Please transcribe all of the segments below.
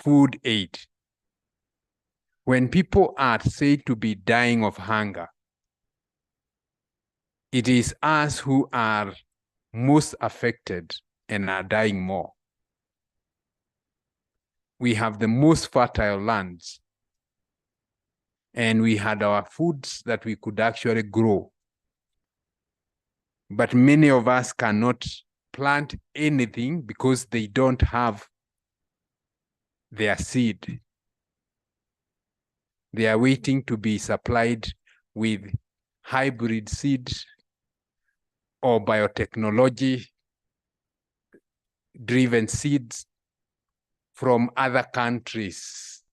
food aid. When people are said to be dying of hunger, it is us who are most affected and are dying more. We have the most fertile lands, and we had our foods that we could actually grow. But many of us cannot plant anything because they don't have their seed. They are waiting to be supplied with hybrid seeds or biotechnology-driven seeds from other countries.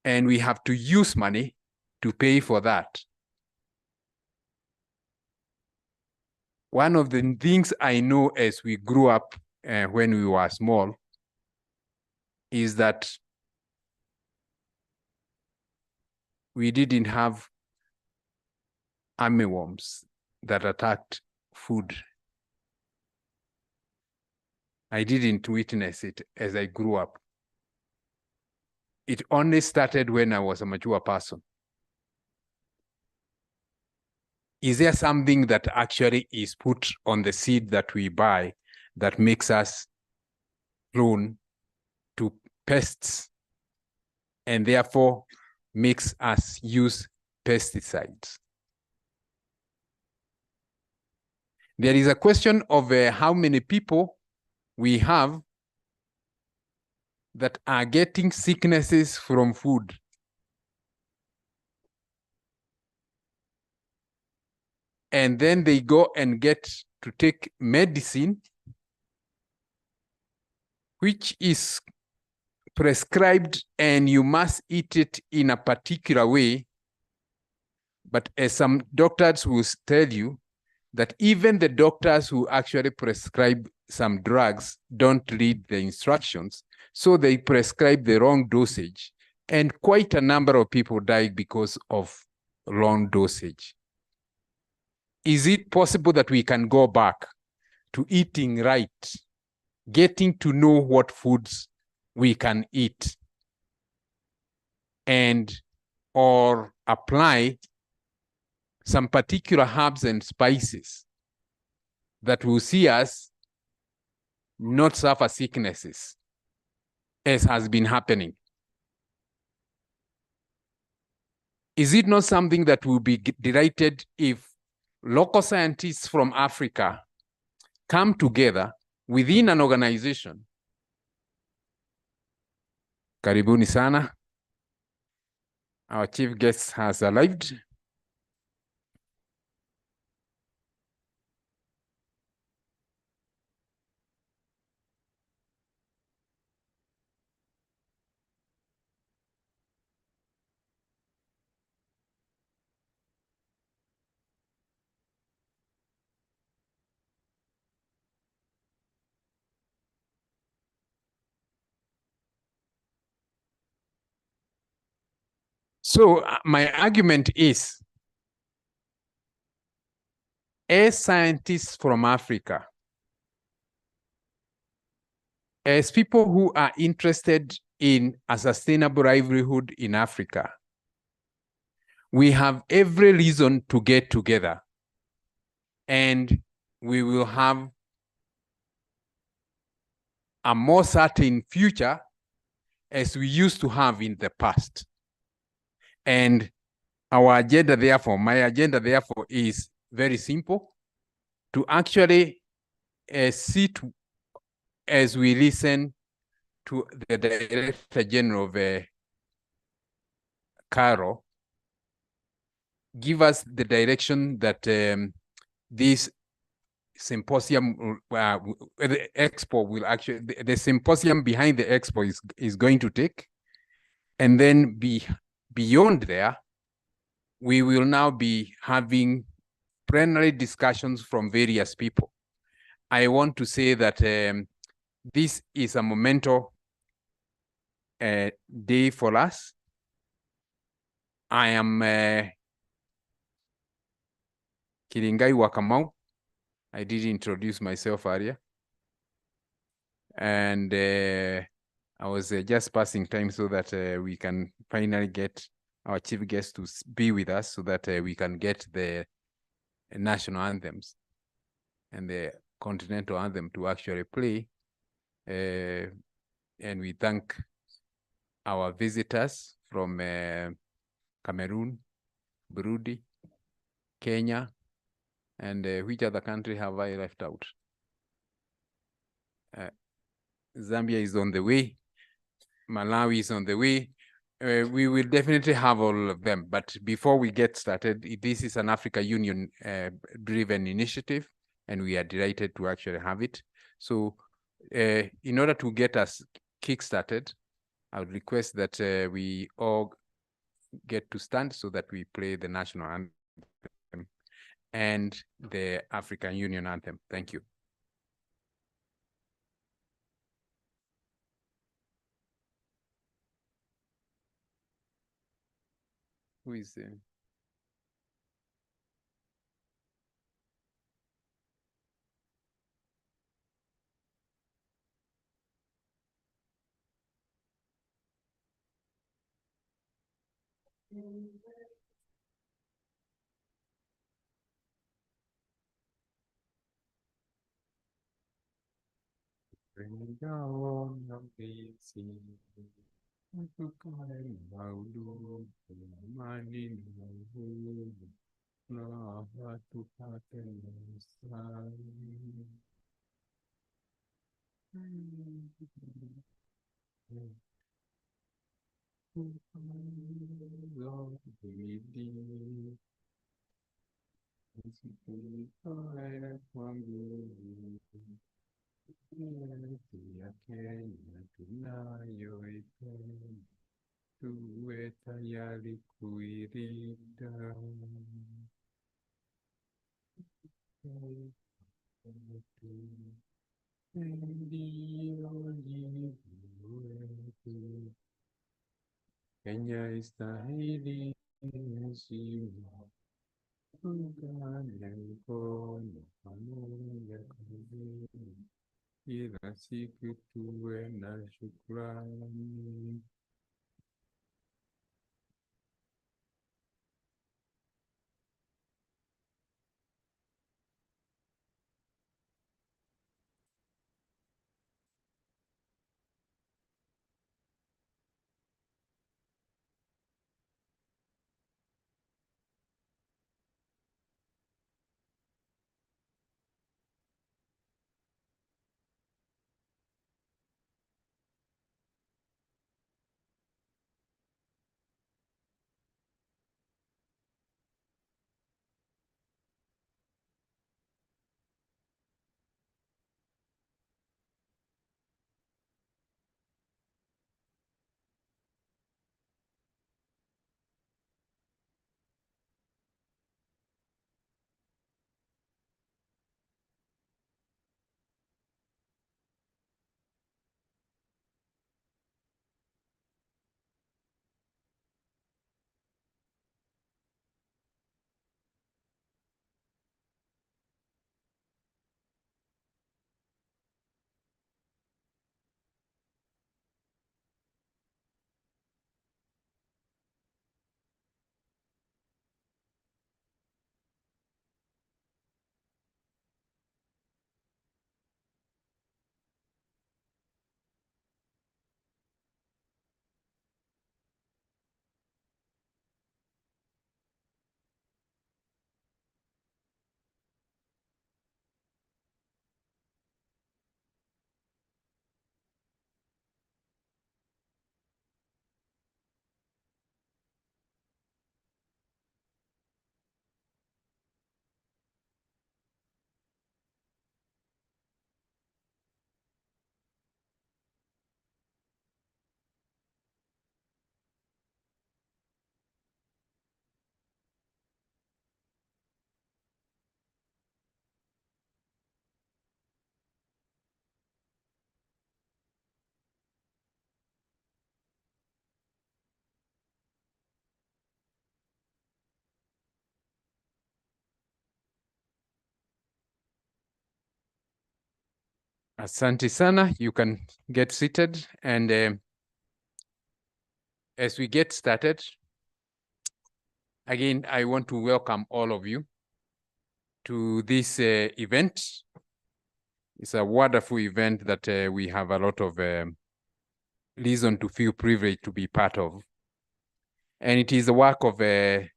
And we have to use money to pay for that. One of the things I know as we grew up when we were small is that we didn't have armyworms that attacked food. I didn't witness it as I grew up. It only started when I was a mature person. Is there something that actually is put on the seed that we buy that makes us prone to pests and therefore makes us use pesticides? There is a question of how many people we have that are getting sicknesses from food. And then they go and get to take medicine, which is prescribed and you must eat it in a particular way. But as some doctors will tell you, that even the doctors who actually prescribe some drugs don't read the instructions, so they prescribe the wrong dosage. And quite a number of people die because of wrong dosage. Is it possible that we can go back to eating right, getting to know what foods we can eat, and or apply some particular herbs and spices that will see us not suffer sicknesses, as has been happening? Is it not something that will be delighted if local scientists from Africa come together within an organization? Karibuni sana. Our chief guest has arrived. So my argument is, as scientists from Africa, as people who are interested in a sustainable livelihood in Africa, we have every reason to get together, and we will have a more certain future as we used to have in the past. And our agenda, therefore, my agenda, therefore, is very simple: to actually sit as we listen to the Director General of Caro, give us the direction that this symposium, the Expo will actually, the symposium behind the Expo is going to take. And then beyond there, we will now be having plenary discussions from various people. I want to say that this is a momentous day for us. I am Kiringai Wakamau. I did introduce myself earlier. And I was just passing time so that we can finally get our chief guest to be with us so that we can get the national anthems and the continental anthem to actually play. And we thank our visitors from Cameroon, Burundi, Kenya, and which other country have I left out? Zambia is on the way. Malawi is on the way. We will definitely have all of them. But before we get started, this is an Africa Union driven initiative, and we are delighted to actually have it. So in order to get us kick-started, I would request that we all get to stand so that we play the national anthem and the African Union anthem. Thank you. Who is Bring down of the sea, ya Kenya tunayoipenda, tuwe tayari kuilinda. Ndio jibu letu. Kenya istahili heshima, tuungane mkono pamoja kazini, kila siku tuwe na shukrani. Asante sana. You can get seated. And as we get started, again, I want to welcome all of you to this event. It's a wonderful event that we have a lot of reason to feel privileged to be part of. And it is the work of the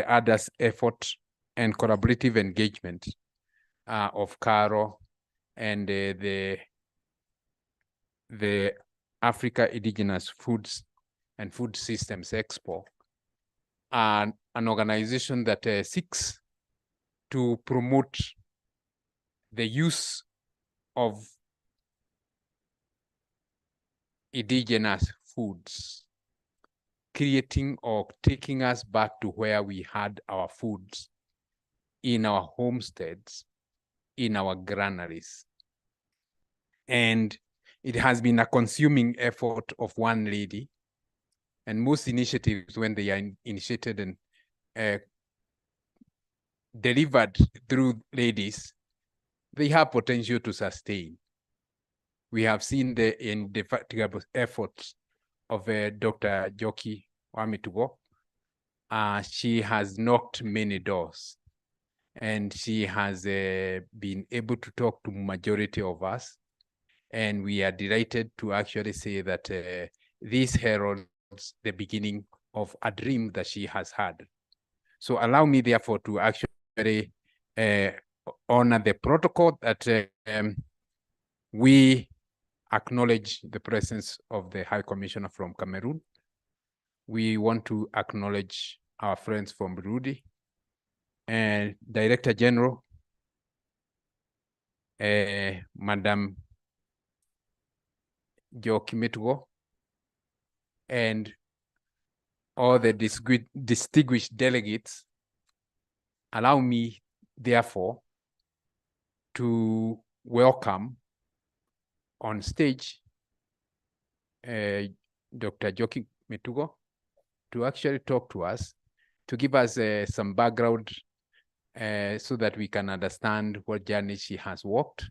others' effort and collaborative engagement of Caro and the Africa Indigenous Foods and Food Systems Expo, an organization that seeks to promote the use of indigenous foods, creating or taking us back to where we had our foods in our homesteads, in our granaries. And it has been a consuming effort of one lady. And most initiatives, when they are initiated and delivered through ladies, they have potential to sustain. We have seen the indefatigable efforts of Dr. Joki Wamitugo. She has knocked many doors, and she has been able to talk to majority of us. And we are delighted to actually say that this heralds the beginning of a dream that she has had. So allow me, therefore, to actually honor the protocol that we acknowledge the presence of the High Commissioner from Cameroon. We want to acknowledge our friends from Burundi and Director General, Madam Jo Kimetugo, and all the distinguished delegates. Allow me, therefore, to welcome on stage Dr. Joki Metugo to actually talk to us, to give us some background so that we can understand what journey she has walked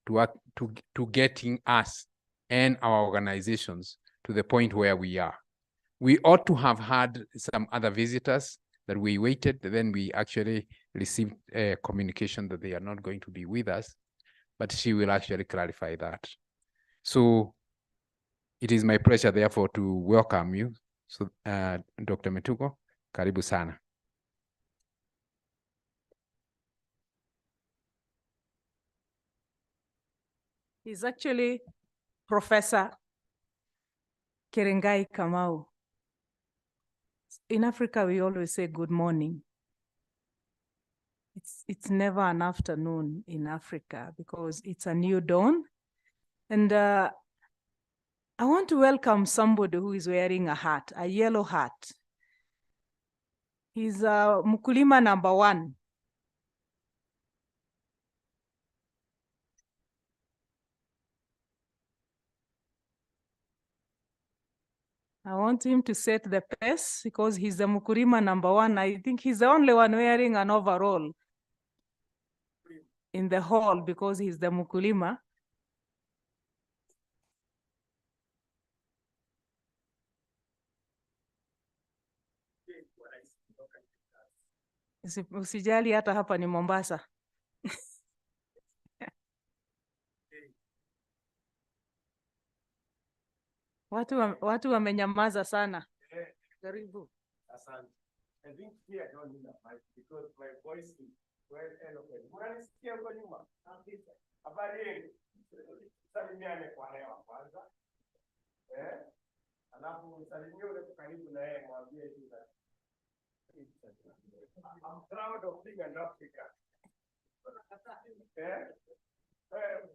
to getting us and our organizations to the point where we are. We ought to have had some other visitors that we waited, then we actually received communication that they are not going to be with us, but she will actually clarify that. So it is my pleasure, therefore, to welcome you. So, Dr. Metugo, karibu sana. He's actually Professor Kerengai Kamau. In Africa, we always say good morning. It's never an afternoon in Africa because it's a new dawn. And I want to welcome somebody who is wearing a hat, a yellow hat. He's Mkulima #1. I want him to set the pace because he's the Mkulima #1. I think he's the only one wearing an overall in the hall because he's the Mkulima. Usijali, hata hapa ni Mombasa. Watu wamenyamaza sana. Karibu. Asante. I think here I don't need a mic because my voice is well eloquent. Mnanisikia huko nyuma? Habari yenu? Salimiane kwa hewa kwanza. Alafu msalimie yule karibu na yeye, mwambie hivi. I'm proud of being an African.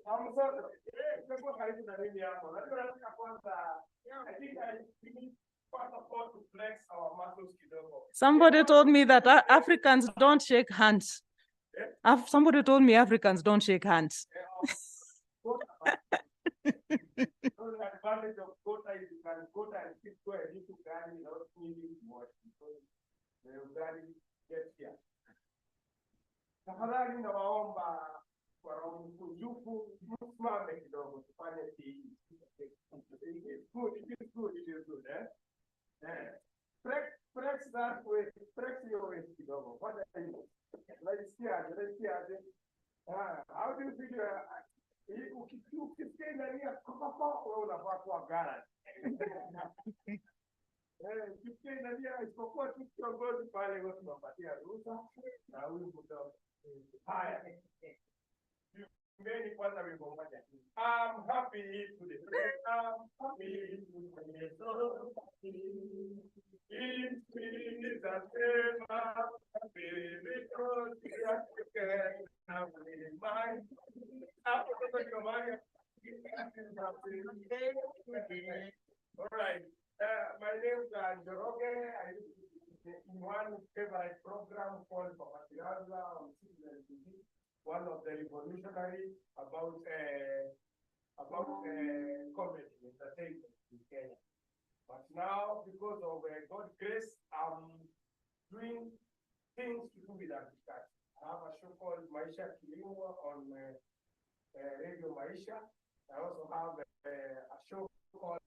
I'm sorry. Kwa karibu na mimi hapo. Najua nataka kwanza. I think we need first of all to flex our muscles kidogo. Somebody told me that Africans don't shake hands. Somebody told me Africans don't shake hands. The advantage of quota is you can quota and keep going into Ghana without needing much because the Uganda gets here. Tafadhali nawaomba kwa mkunjufu msimame kidogo tufanye hii. It is good, eh? Press that way, press your way kidogo. What are you? Let's see. How do you feel? Ukisikia ndani ya kokopo wewe unafaa kuwa gara. Ukisikia ndani ya isipokuwa tu kiongozi pale wewe tunapatia ruhusa na huyu mtoto. Haya. Many kwanza wimbo moja. I'm happy today. I'm happy today. So it's the same happy because we are together. I'm in mind. All right. My name is Njoroge. I in one favorite program called Papatiaza on Citizen TV. One of the revolutionary about comedy entertainment in Kenya. But now, because of God's grace, I'm doing things to do with agriculture. I have a show called Maisha Kilimo on Radio Maisha. I also have a show called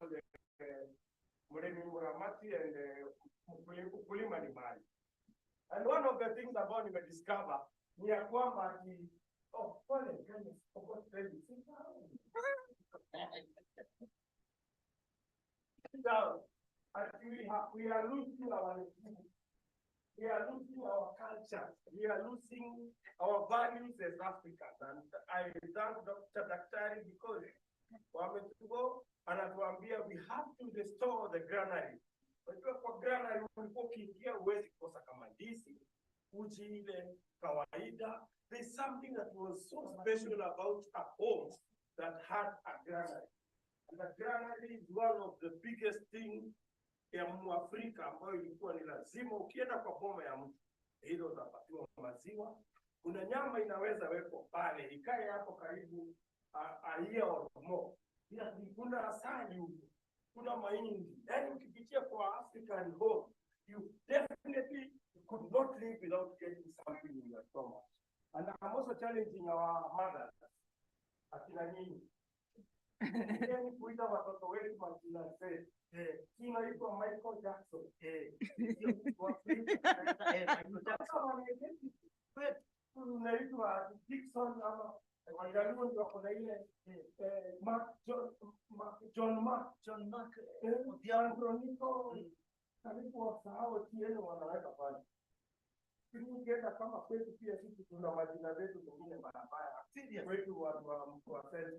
Muremi Muramati and Ukulima ni Mali. And one of the things about me discover ni ya kwamba we are losing our we are losing our culture, we are losing our values as Africans, and I thank Dr. Daktari because wametugo anatuambia we have to restore the granary. Unajua kwa granary ulikuwa ukiingia uwezi kosa kama ndizi, uji ile kawaida. There's something that was so special about a home that had a granary. And the granary is one of the biggest things ya Mwafrika ambayo ilikuwa ni lazima ukienda kwa boma ya mtu hilo utapatiwa maziwa. Kuna nyama inaweza wekwa pale ikae hapo karibu a year or more. Pia kuna asali huko, kuna mahindi. Yaani ukipitia kwa African home, you definitely could not live without getting something in your stomach. And I'm also challenging our mothers. Akina nyinyi. Yaani kuita watoto wetu majina said, inaitwa Michael Jackson. Unaitwa Dixon ama Wangaluo ndio kuna ile John Mark Diandroniko karibu wasahau tieno wanaweka pale. Ukienda kama kwetu pia sisi tuna majina zetu mengine barabara. Kwetu wa sasa.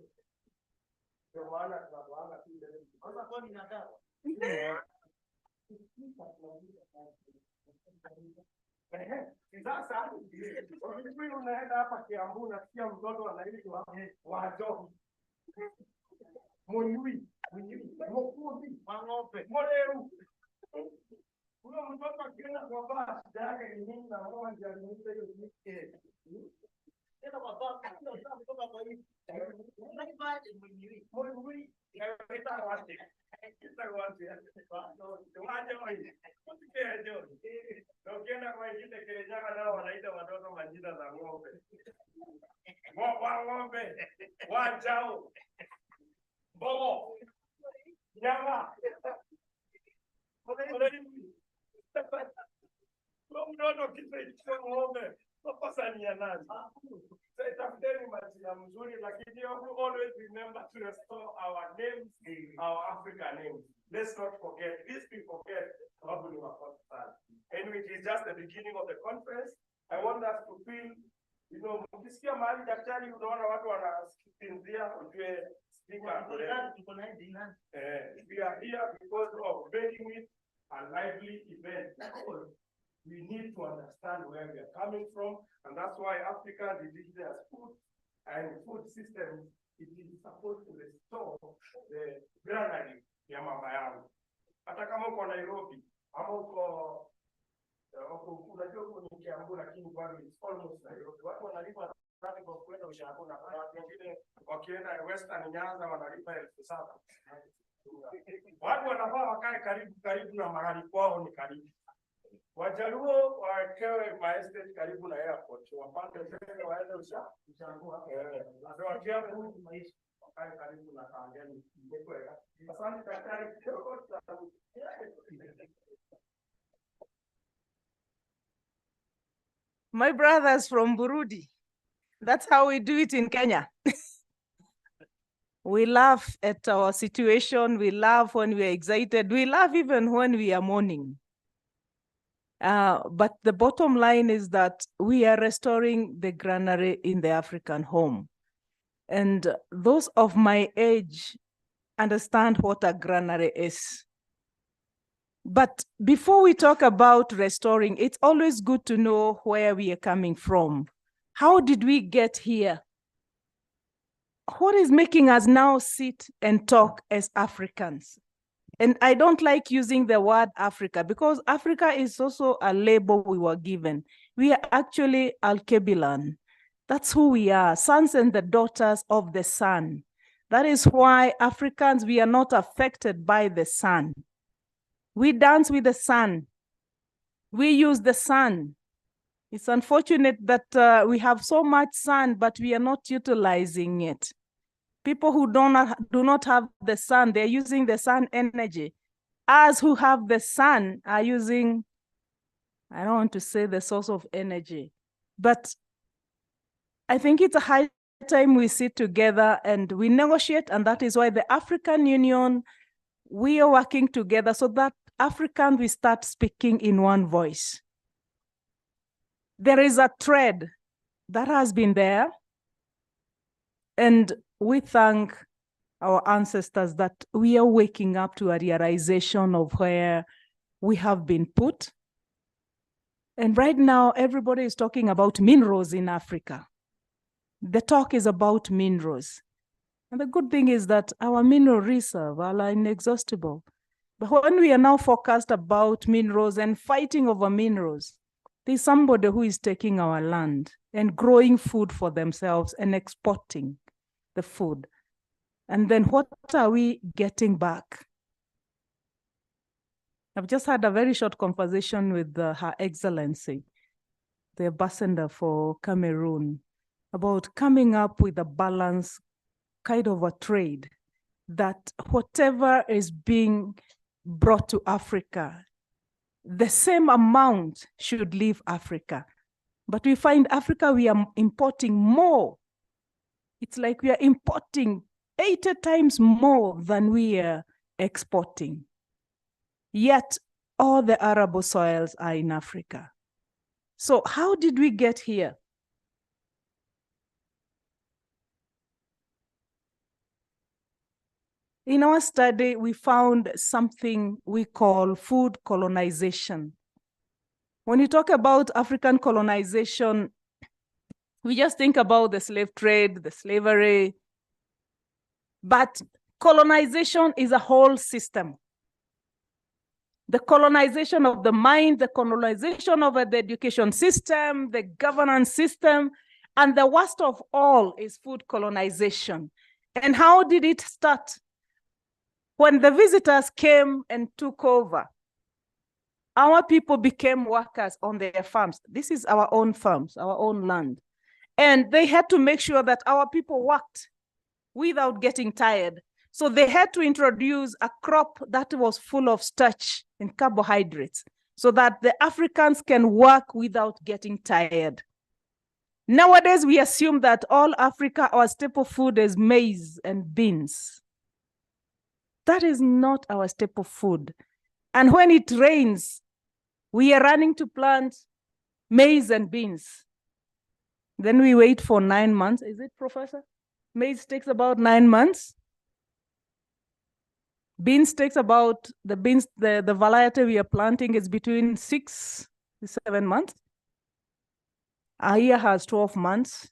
Ndio maana tunapoanga tu ile. Sasa kwa nini nadawa? Sasa wewe unaenda hapa Kiambu nasikia mtoto anaitwa Wajo. Monyui, Mokuzi, Mangope, Moreu. Huyo mtoto akienda kwa basi yake ni nini na mama ndiye alinipa hiyo kitu. Tena kwa basi ndio sasa kutoka kwa hivi. Unaibaje monyui? Monyui, inaita wapi? Kita wapi? Wajo wapi? Wajo. Ukienda kwa ingine Kenya nao wanaita watoto majina za ng'ombe. Ng'ombe, wajao, bogo, nyama. Mtoto kisa ng'ombe, papa ni nani? Sasa tafadhali majina mzuri, lakini always remember to restore our names, our African names. Let's not forget. These people forget what we were taught. Anyway, it is just the beginning of the conference. I want us to feel, you know, ukisikia mahali daktari unaona watu wanasikizia ujue speaker. We are here because of making it a lively event. We need to understand where we are coming from, and that's why Africa's indigenous food and food systems, it is supposed to restore the granary ya mama yangu. Hata kama uko Nairobi, ama uko unajua uko ni Kiambu lakini bado it's almost Nairobi. Watu wanalipa traffic kwa kwenda ushago na watu wengine wakienda Western Nyanza wanalipa 7,000. Watu wanafaa wakae karibu na mahali kwao ni karibu. Wajaluo wawekewe maestate karibu na airport, wapande ndege waende Ushago. Wakiambu wakae karibu na Kangemi. Asante daktari. My brothers from Burundi, that's how we do it in Kenya. We laugh at our situation. We laugh when we are excited. We laugh even when we are mourning. But the bottom line is that we are restoring the granary in the African home. And those of my age understand what a granary is. But before we talk about restoring, it's always good to know where we are coming from. How did we get here? What is making us now sit and talk as Africans? And I don't like using the word Africa because Africa is also a label we were given. We are actually Alkebulan. That's who we are, sons and the daughters of the sun. That is why Africans, we are not affected by the sun. We dance with the sun. We use the sun. It's unfortunate that we have so much sun, but we are not utilizing it. People who do not have the sun, they're using the sun energy. Us who have the sun are using, I don't want to say the source of energy, but I think it's a high time we sit together and we negotiate, and that is why the African Union, we are working together so that Africans, we start speaking in one voice. There is a thread that has been there, and we thank our ancestors that we are waking up to a realization of where we have been put. And right now, everybody is talking about minerals in Africa. The talk is about minerals. And the good thing is that our mineral reserves are inexhaustible. But when we are now focused about minerals and fighting over minerals, there's somebody who is taking our land and growing food for themselves and exporting the food. And then what are we getting back? I've just had a very short conversation with Her Excellency, the ambassador for Cameroon, about coming up with a balanced kind of a trade that whatever is being brought to Africa, the same amount should leave Africa. But we find Africa, we are importing more. It's like we are importing 80 times more than we are exporting. Yet all the arable soils are in Africa. So how did we get here? In our study, we found something we call food colonization. When you talk about African colonization, we just think about the slave trade, the slavery. But colonization is a whole system. The colonization of the mind, the colonization of the education system, the governance system, and the worst of all is food colonization. And how did it start? When the visitors came and took over, our people became workers on their farms. This is our own farms, our own land. And they had to make sure that our people worked without getting tired. So they had to introduce a crop that was full of starch and carbohydrates so that the Africans can work without getting tired. Nowadays, we assume that all Africa, our staple food is maize and beans. That is not our staple food. And when it rains, we are running to plant maize and beans. Then we wait for 9 months. Is it, Professor? Maize takes about 9 months. Beans takes about, the variety we are planting is between 6 to 7 months. A year has 12 months.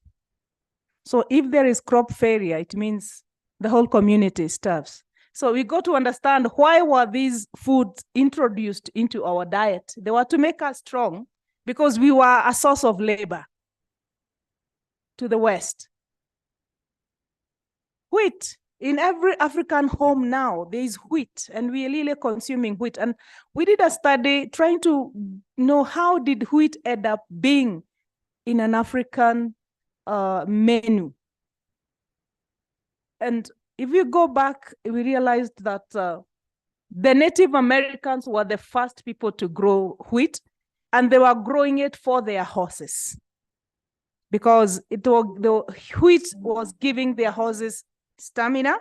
So if there is crop failure, it means the whole community starves. So we got to understand why were these foods introduced into our diet. They were to make us strong because we were a source of labor to the West. Wheat In every African home now, there is wheat, and we are really consuming wheat. And we did a study trying to know how did wheat end up being in an African menu. And if you go back, we realized that the Native Americans were the first people to grow wheat, and they were growing it for their horses, because the wheat was giving their horses stamina.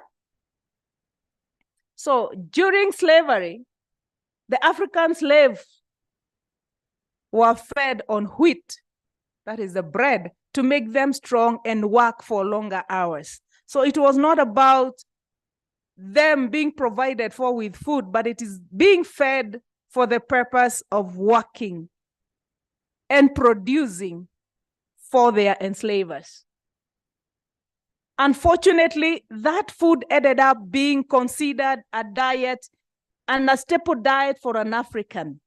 So during slavery, the African slaves were fed on wheat, that is the bread, to make them strong and work for longer hours. So it was not about them being provided for with food, but it is being fed for the purpose of working and producing for their enslavers. Unfortunately, that food ended up being considered a diet and a staple diet for an African.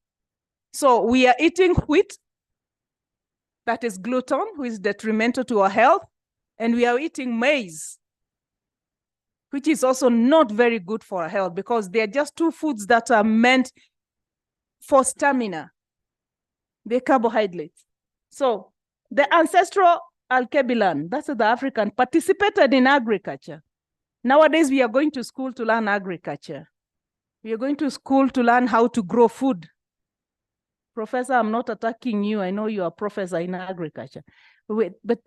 So we are eating wheat, that is gluten, which is detrimental to our health, and we are eating maize, which is also not very good for our health, because they are just two foods that are meant for stamina. They're carbohydrates. So the ancestral Alkebulan, that's the African, participated in agriculture. Nowadays, we are going to school to learn agriculture. We are going to school to learn how to grow food. Professor, I'm not attacking you. I know you are a professor in agriculture. But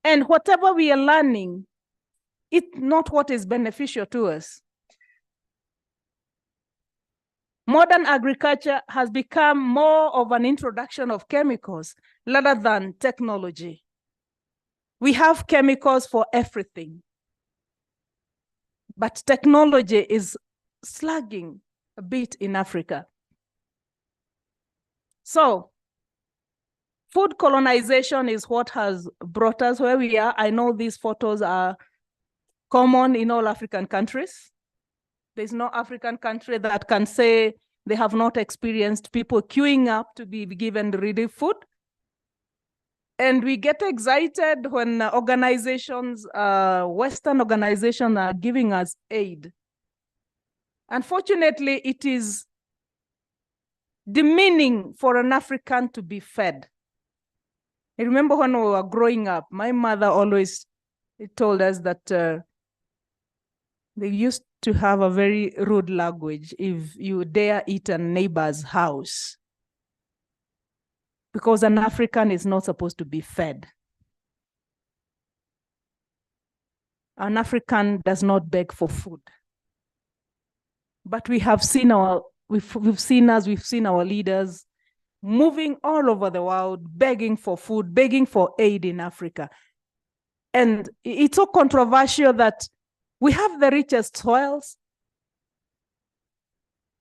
and whatever we are learning, it's not what is beneficial to us. Modern agriculture has become more of an introduction of chemicals rather than technology. We have chemicals for everything, but technology is slugging a bit in Africa. So food colonization is what has brought us where we are. I know these photos are common in all African countries. There's no African country that can say they have not experienced people queuing up to be given relief food. And we get excited when organizations, Western organizations, are giving us aid. Unfortunately, it is demeaning for an African to be fed. I remember when we were growing up, my mother always told us that they used to have a very rude language if you dare eat a neighbor's house, because an African is not supposed to be fed. An African does not beg for food. But we have seen we've seen our leaders moving all over the world, begging for food, begging for aid in Africa. And it's so controversial that we have the richest soils.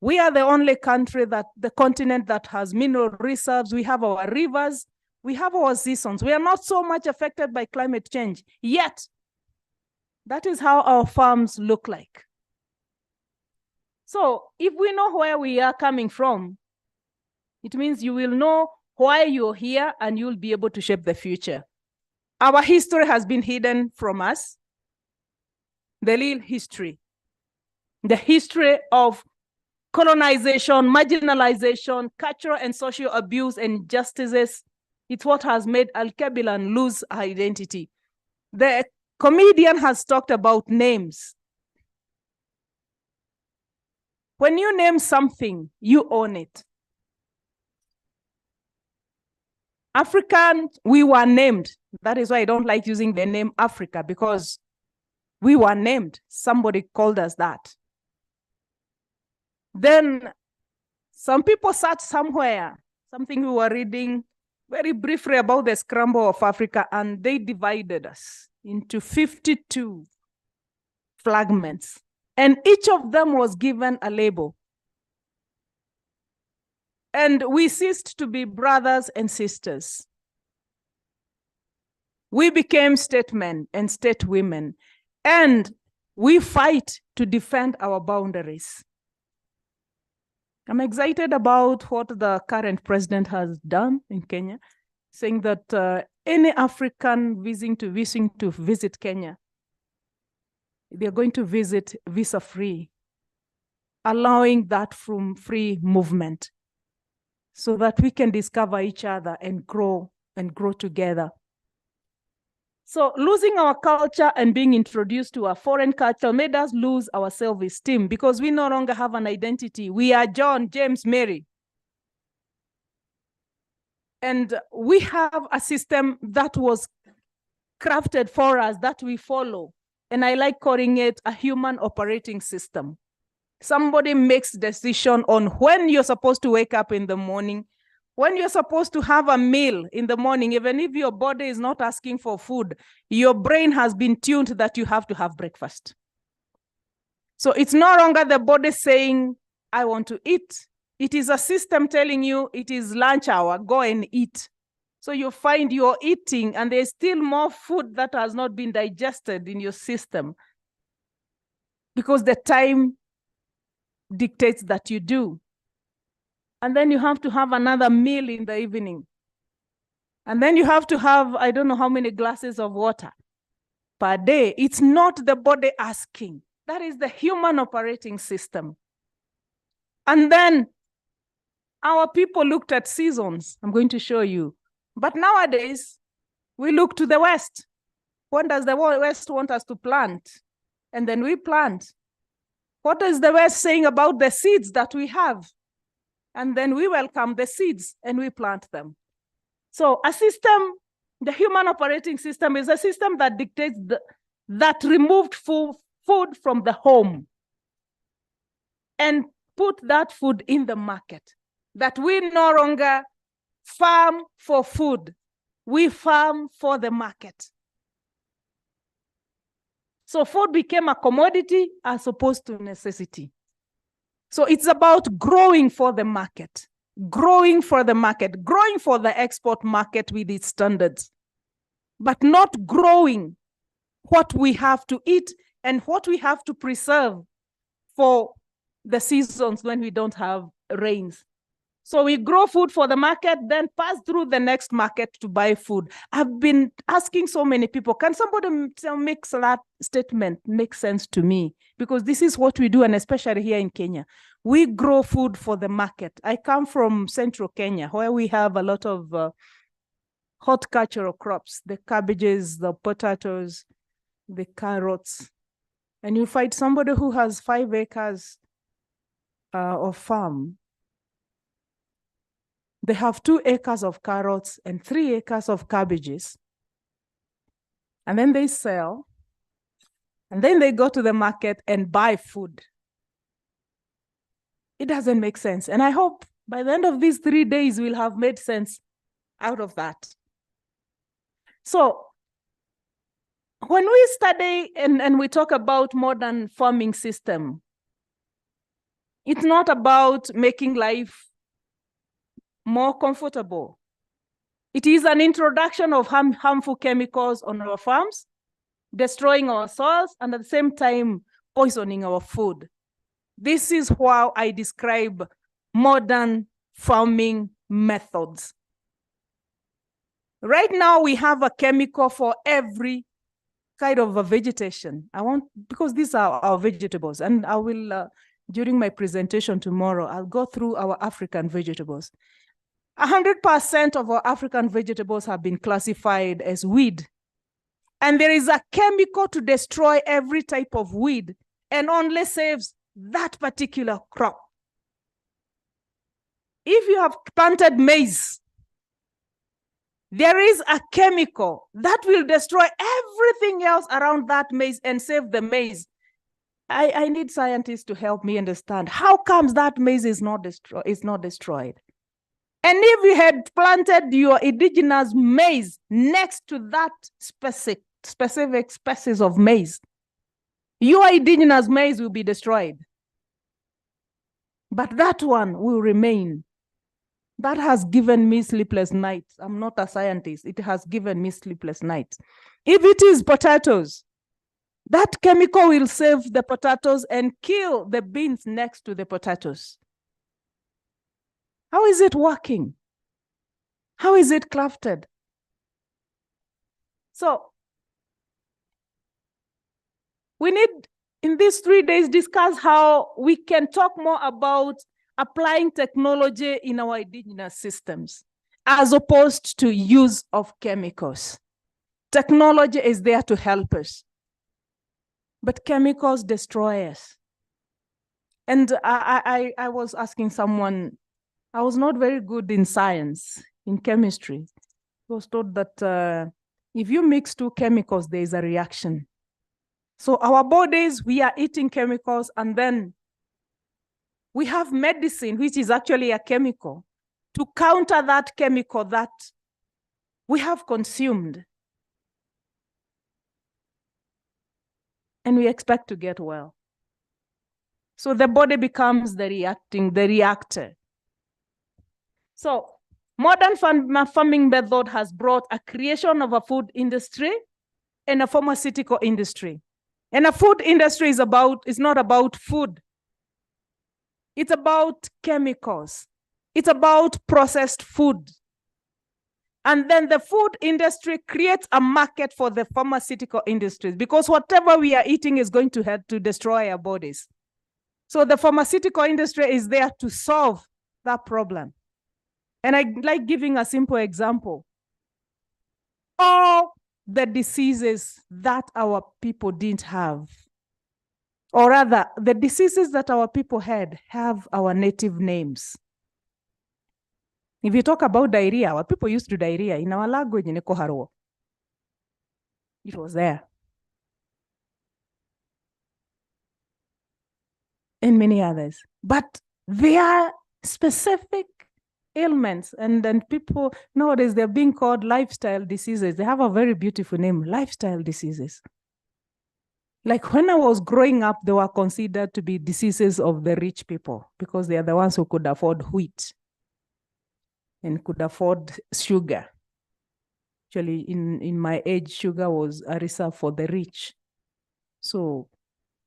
We are the only country the continent that has mineral reserves. We have our rivers. We have our seasons. We are not so much affected by climate change. Yet, that is how our farms look like. So if we know where we are coming from, it means you will know why you're here and you'll be able to shape the future. Our history has been hidden from us. The real history, the history of colonization, marginalization, cultural and social abuse and injustices, it's what has made Alkebulan lose her identity. The comedian has talked about names. When you name something, you own it. African, we were named. That is why I don't like using the name Africa, because we were named. Somebody called us that. Then some people sat somewhere, something we were reading very briefly about the scramble of Africa, and they divided us into 52 fragments. And each of them was given a label. And we ceased to be brothers and sisters. We became statesmen and stateswomen, and we fight to defend our boundaries. I'm excited about what the current president has done in Kenya, saying that any African wishing to visit Kenya they're going to visit visa-free, allowing that from free movement so that we can discover each other and grow together. So losing our culture and being introduced to a foreign culture made us lose our self-esteem because we no longer have an identity. We are John, James, Mary. And we have a system that was crafted for us that we follow. And I like calling it a human operating system. Somebody makes decision on when you're supposed to wake up in the morning, when you're supposed to have a meal in the morning. Even if your body is not asking for food, your brain has been tuned that you have to have breakfast. So it's no longer the body saying, I want to eat. It is a system telling you it is lunch hour, go and eat. So you find you're eating and there's still more food that has not been digested in your system because the time dictates that you do. And then you have to have another meal in the evening. And then you have to have, I don't know how many glasses of water per day. It's not the body asking. That is the human operating system. And then our people looked at seasons. I'm going to show you. But nowadays, we look to the West. When does the West want us to plant? And then we plant. What is the West saying about the seeds that we have? And then we welcome the seeds and we plant them. So a system, the human operating system is a system that dictates that removed food from the home and put that food in the market. That we no longer farm for food, we farm for the market. So food became a commodity as opposed to necessity. So it's about growing for the market, growing for the market, growing for the export market with its standards, but not growing what we have to eat and what we have to preserve for the seasons when we don't have rains. So we grow food for the market, then pass through the next market to buy food. I've been asking so many people, can somebody make that statement make sense to me? Because this is what we do, and especially here in Kenya. We grow food for the market. I come from central Kenya, where we have a lot of horticultural crops, the cabbages, the potatoes, the carrots. And you find somebody who has 5 acres of farm. They have 2 acres of carrots and 3 acres of cabbages. And then they sell. And then they go to the market and buy food. It doesn't make sense. And I hope by the end of these 3 days, we'll have made sense out of that. So when we study and we talk about modern farming system, it's not about making life more comfortable. It is an introduction of harmful chemicals on our farms, destroying our soils, and at the same time, poisoning our food. This is how I describe modern farming methods. Right now, we have a chemical for every kind of a vegetation. Because these are our vegetables, and I will, during my presentation tomorrow, I'll go through our African vegetables. 100% of our African vegetables have been classified as weed. And there is a chemical to destroy every type of weed and only saves that particular crop. If you have planted maize, there is a chemical that will destroy everything else around that maize and save the maize. I need scientists to help me understand how comes that maize is not destroyed. And if you had planted your indigenous maize next to that specific species of maize, your indigenous maize will be destroyed. But that one will remain. That has given me sleepless nights. I'm not a scientist. It has given me sleepless nights. If it is potatoes, that chemical will save the potatoes and kill the beans next to the potatoes. How is it working? How is it crafted? So We need, in these 3 days, discuss how we can talk more about applying technology in our indigenous systems, as opposed to use of chemicals. Technology is there to help us, but chemicals destroy us. And I was asking someone, I was not very good in science, in chemistry. I was told that if you mix 2 chemicals, there is a reaction. So our bodies, we are eating chemicals, and then we have medicine, which is actually a chemical, to counter that chemical that we have consumed. And we expect to get well. So the body becomes the reactor. So modern farming method has brought a creation of a food industry and a pharmaceutical industry. And a food industry is not about food. It's about chemicals. It's about processed food. And then the food industry creates a market for the pharmaceutical industries, because whatever we are eating is going to help to destroy our bodies. So the pharmaceutical industry is there to solve that problem. And I like giving a simple example. All the diseases that our people didn't have, or rather, the diseases that our people had have our native names. If you talk about diarrhea, our people used to diarrhea in our language in Ekoharo. It was there. And many others. But they are specific ailments, and then people nowadays, they're being called lifestyle diseases. They have a very beautiful name, lifestyle diseases. Like when I was growing up, they were considered to be diseases of the rich people, because they are the ones who could afford wheat and could afford sugar. Actually, in my age, sugar was a reserve for the rich. So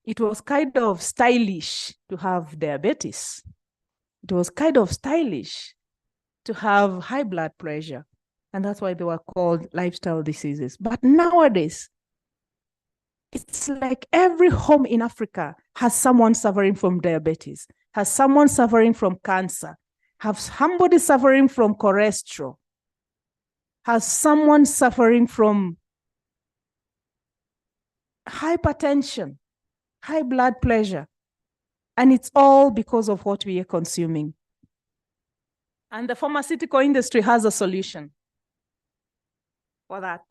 it was kind of stylish to have diabetes. It was kind of stylish to have high blood pressure. And that's why they were called lifestyle diseases. But nowadays, it's like every home in Africa has someone suffering from diabetes, has someone suffering from cancer, has somebody suffering from cholesterol, has someone suffering from hypertension, high blood pressure. And it's all because of what we are consuming. And the pharmaceutical industry has a solution for that.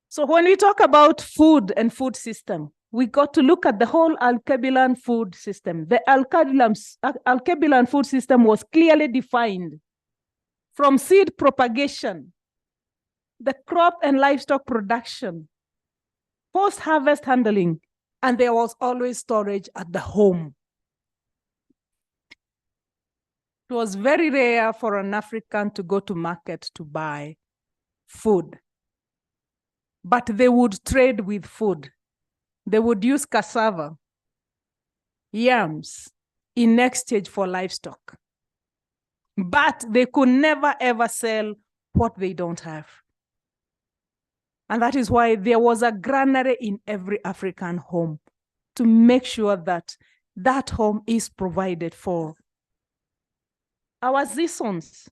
So when we talk about food and food system, we got to look at the whole Alkebulan food system. The Alkebulan food system was clearly defined from seed propagation, the crop and livestock production, post-harvest handling, and there was always storage at the home. It was very rare for an African to go to market to buy food, but they would trade with food. They would use cassava, yams in exchange for livestock, but they could never ever sell what they don't have. And that is why there was a granary in every African home to make sure that that home is provided for. Our seasons,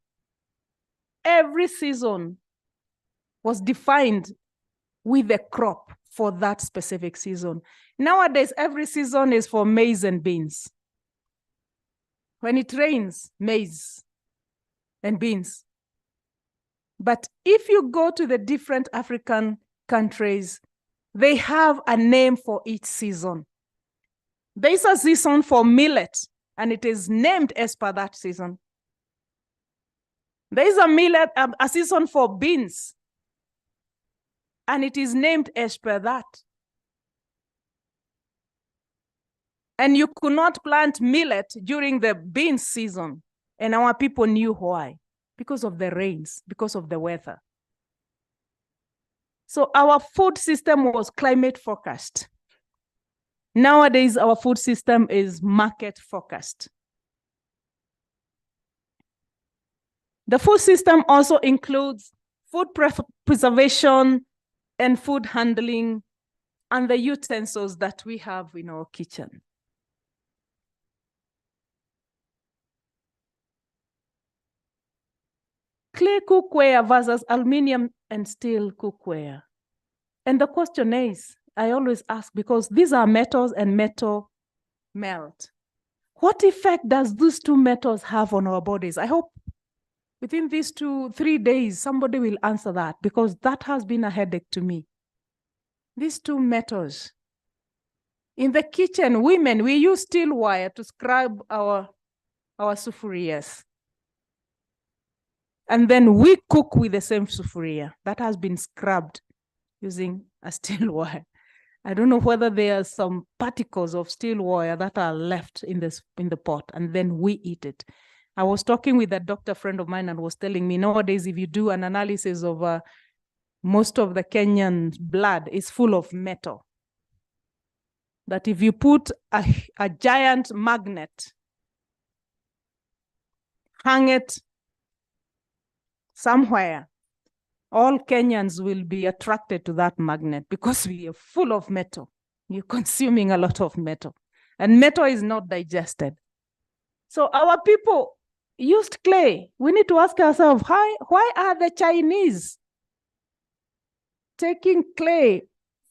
every season was defined with a crop for that specific season. Nowadays, every season is for maize and beans. When it rains, maize and beans. But if you go to the different African countries, they have a name for each season. There's a season for millet, and it is named as per that season. There is a season for beans, and it is named as per that. And you could not plant millet during the beans season, and our people knew why. Because of the rains, because of the weather. So our food system was climate focused. Nowadays, our food system is market focused. The food system also includes food preservation and food handling and the utensils that we have in our kitchen. Clay cookware versus aluminum and steel cookware. And the question is, I always ask, because these are metals and metal melt. What effect does these two metals have on our bodies? I hope within these 2-3 days, somebody will answer that, because that has been a headache to me. These two metals. In the kitchen, women, we use steel wire to scrub our sufurias. And then we cook with the same sufuria that has been scrubbed using a steel wire. I don't know whether there are some particles of steel wire that are left in the pot, and then we eat it. I was talking with a doctor friend of mine and was telling me nowadays, if you do an analysis of most of the Kenyan blood is full of metal. That if you put a giant magnet, hang it somewhere, all Kenyans will be attracted to that magnet because we are full of metal. You're consuming a lot of metal, and metal is not digested. So our people used clay. We need to ask ourselves, why are the Chinese taking clay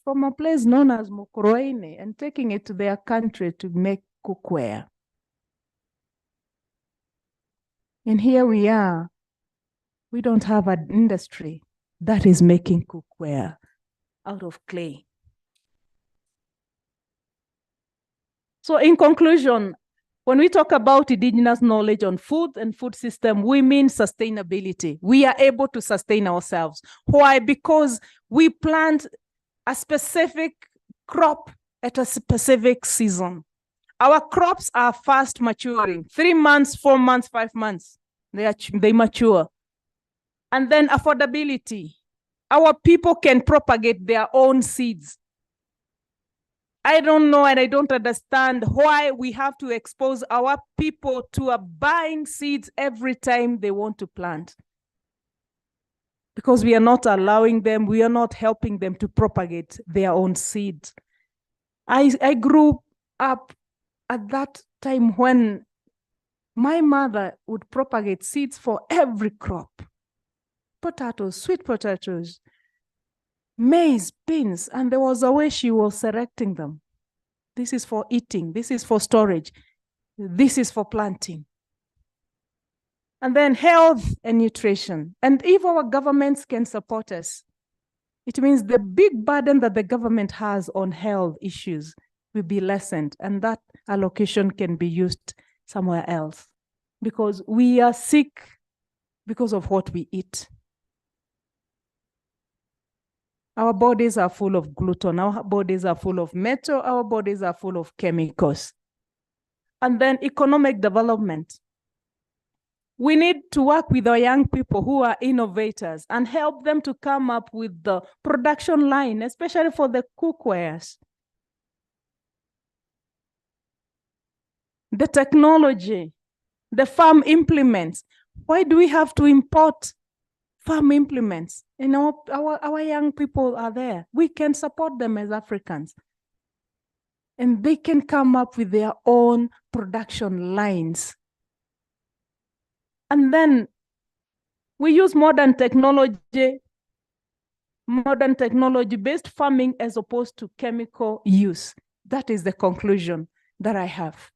from a place known as Mokoroine and taking it to their country to make cookware? And here we are. We don't have an industry that is making cookware out of clay. So in conclusion, when we talk about indigenous knowledge on food and food system, we mean sustainability. We are able to sustain ourselves. Why? Because we plant a specific crop at a specific season. Our crops are fast maturing, 3 months, 4 months, 5 months, they mature. And then affordability. Our people can propagate their own seeds. I don't know, and I don't understand why we have to expose our people to buying seeds every time they want to plant. Because we are not allowing them, we are not helping them to propagate their own seeds. I grew up at that time when my mother would propagate seeds for every crop. Potatoes, sweet potatoes, maize, beans, and there was a way she was selecting them. This is for eating, this is for storage, this is for planting. And then health and nutrition. And if our governments can support us, it means the big burden that the government has on health issues will be lessened, and that allocation can be used somewhere else. Because we are sick because of what we eat. Our bodies are full of gluten, our bodies are full of metal, our bodies are full of chemicals. And then economic development. We need to work with our young people who are innovators and help them to come up with the production line, especially for the cookwares. The technology, the farm implements. Why do we have to import farm implements? You know, our young people are there. We can support them as Africans. And they can come up with their own production lines. And then we use modern technology-based farming as opposed to chemical use. That is the conclusion that I have.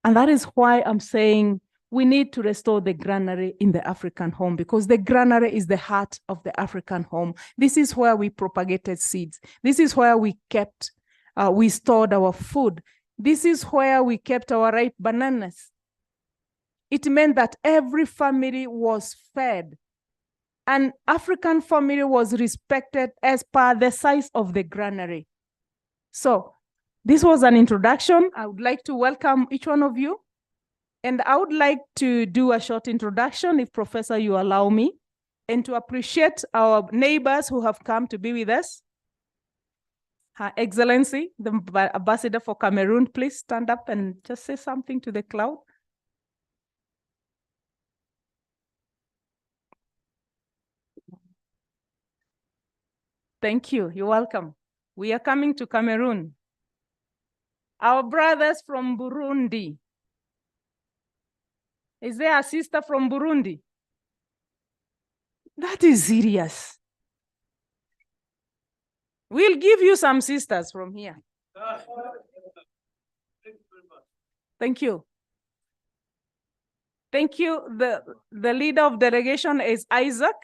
And that is why I'm saying we need to restore the granary in the African home, because the granary is the heart of the African home. This is where we propagated seeds. This is where we kept, we stored our food. This is where we kept our ripe bananas. It meant that every family was fed. An African family was respected as per the size of the granary. So this was an introduction. I would like to welcome each one of you. And I would like to do a short introduction, if Professor, you allow me, and to appreciate our neighbors who have come to be with us. Her Excellency, the Ambassador for Cameroon, please stand up and just say something to the crowd. Thank you. You're welcome. We are coming to Cameroon. Our brothers from Burundi. Is there a sister from Burundi? That is serious. We'll give you some sisters from here. Thank you. Thank you. The leader of delegation is Isaac.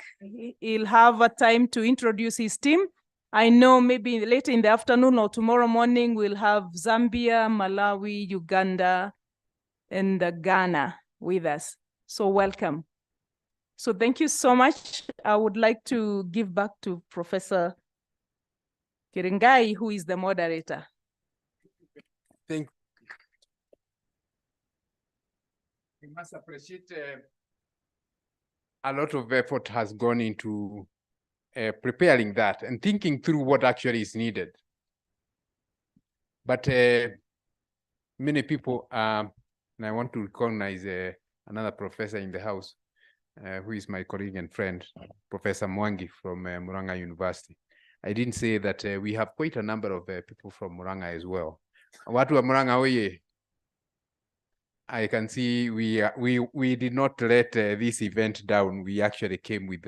He'll have a time to introduce his team. I know maybe later in the afternoon or tomorrow morning, we'll have Zambia, Malawi, Uganda, and Ghana with us. So welcome. So thank you so much. I would like to give back to Professor Kiringai, who is the moderator. Thank you. We must appreciate a lot of effort has gone into preparing that and thinking through what actually is needed. But many people, and I want to recognize another professor in the house, who is my colleague and friend, Professor Mwangi from Murang'a University. I didn't say that we have quite a number of people from Murang'a as well. Watu wa Murang'a oye. I can see we did not let this event down. We actually came with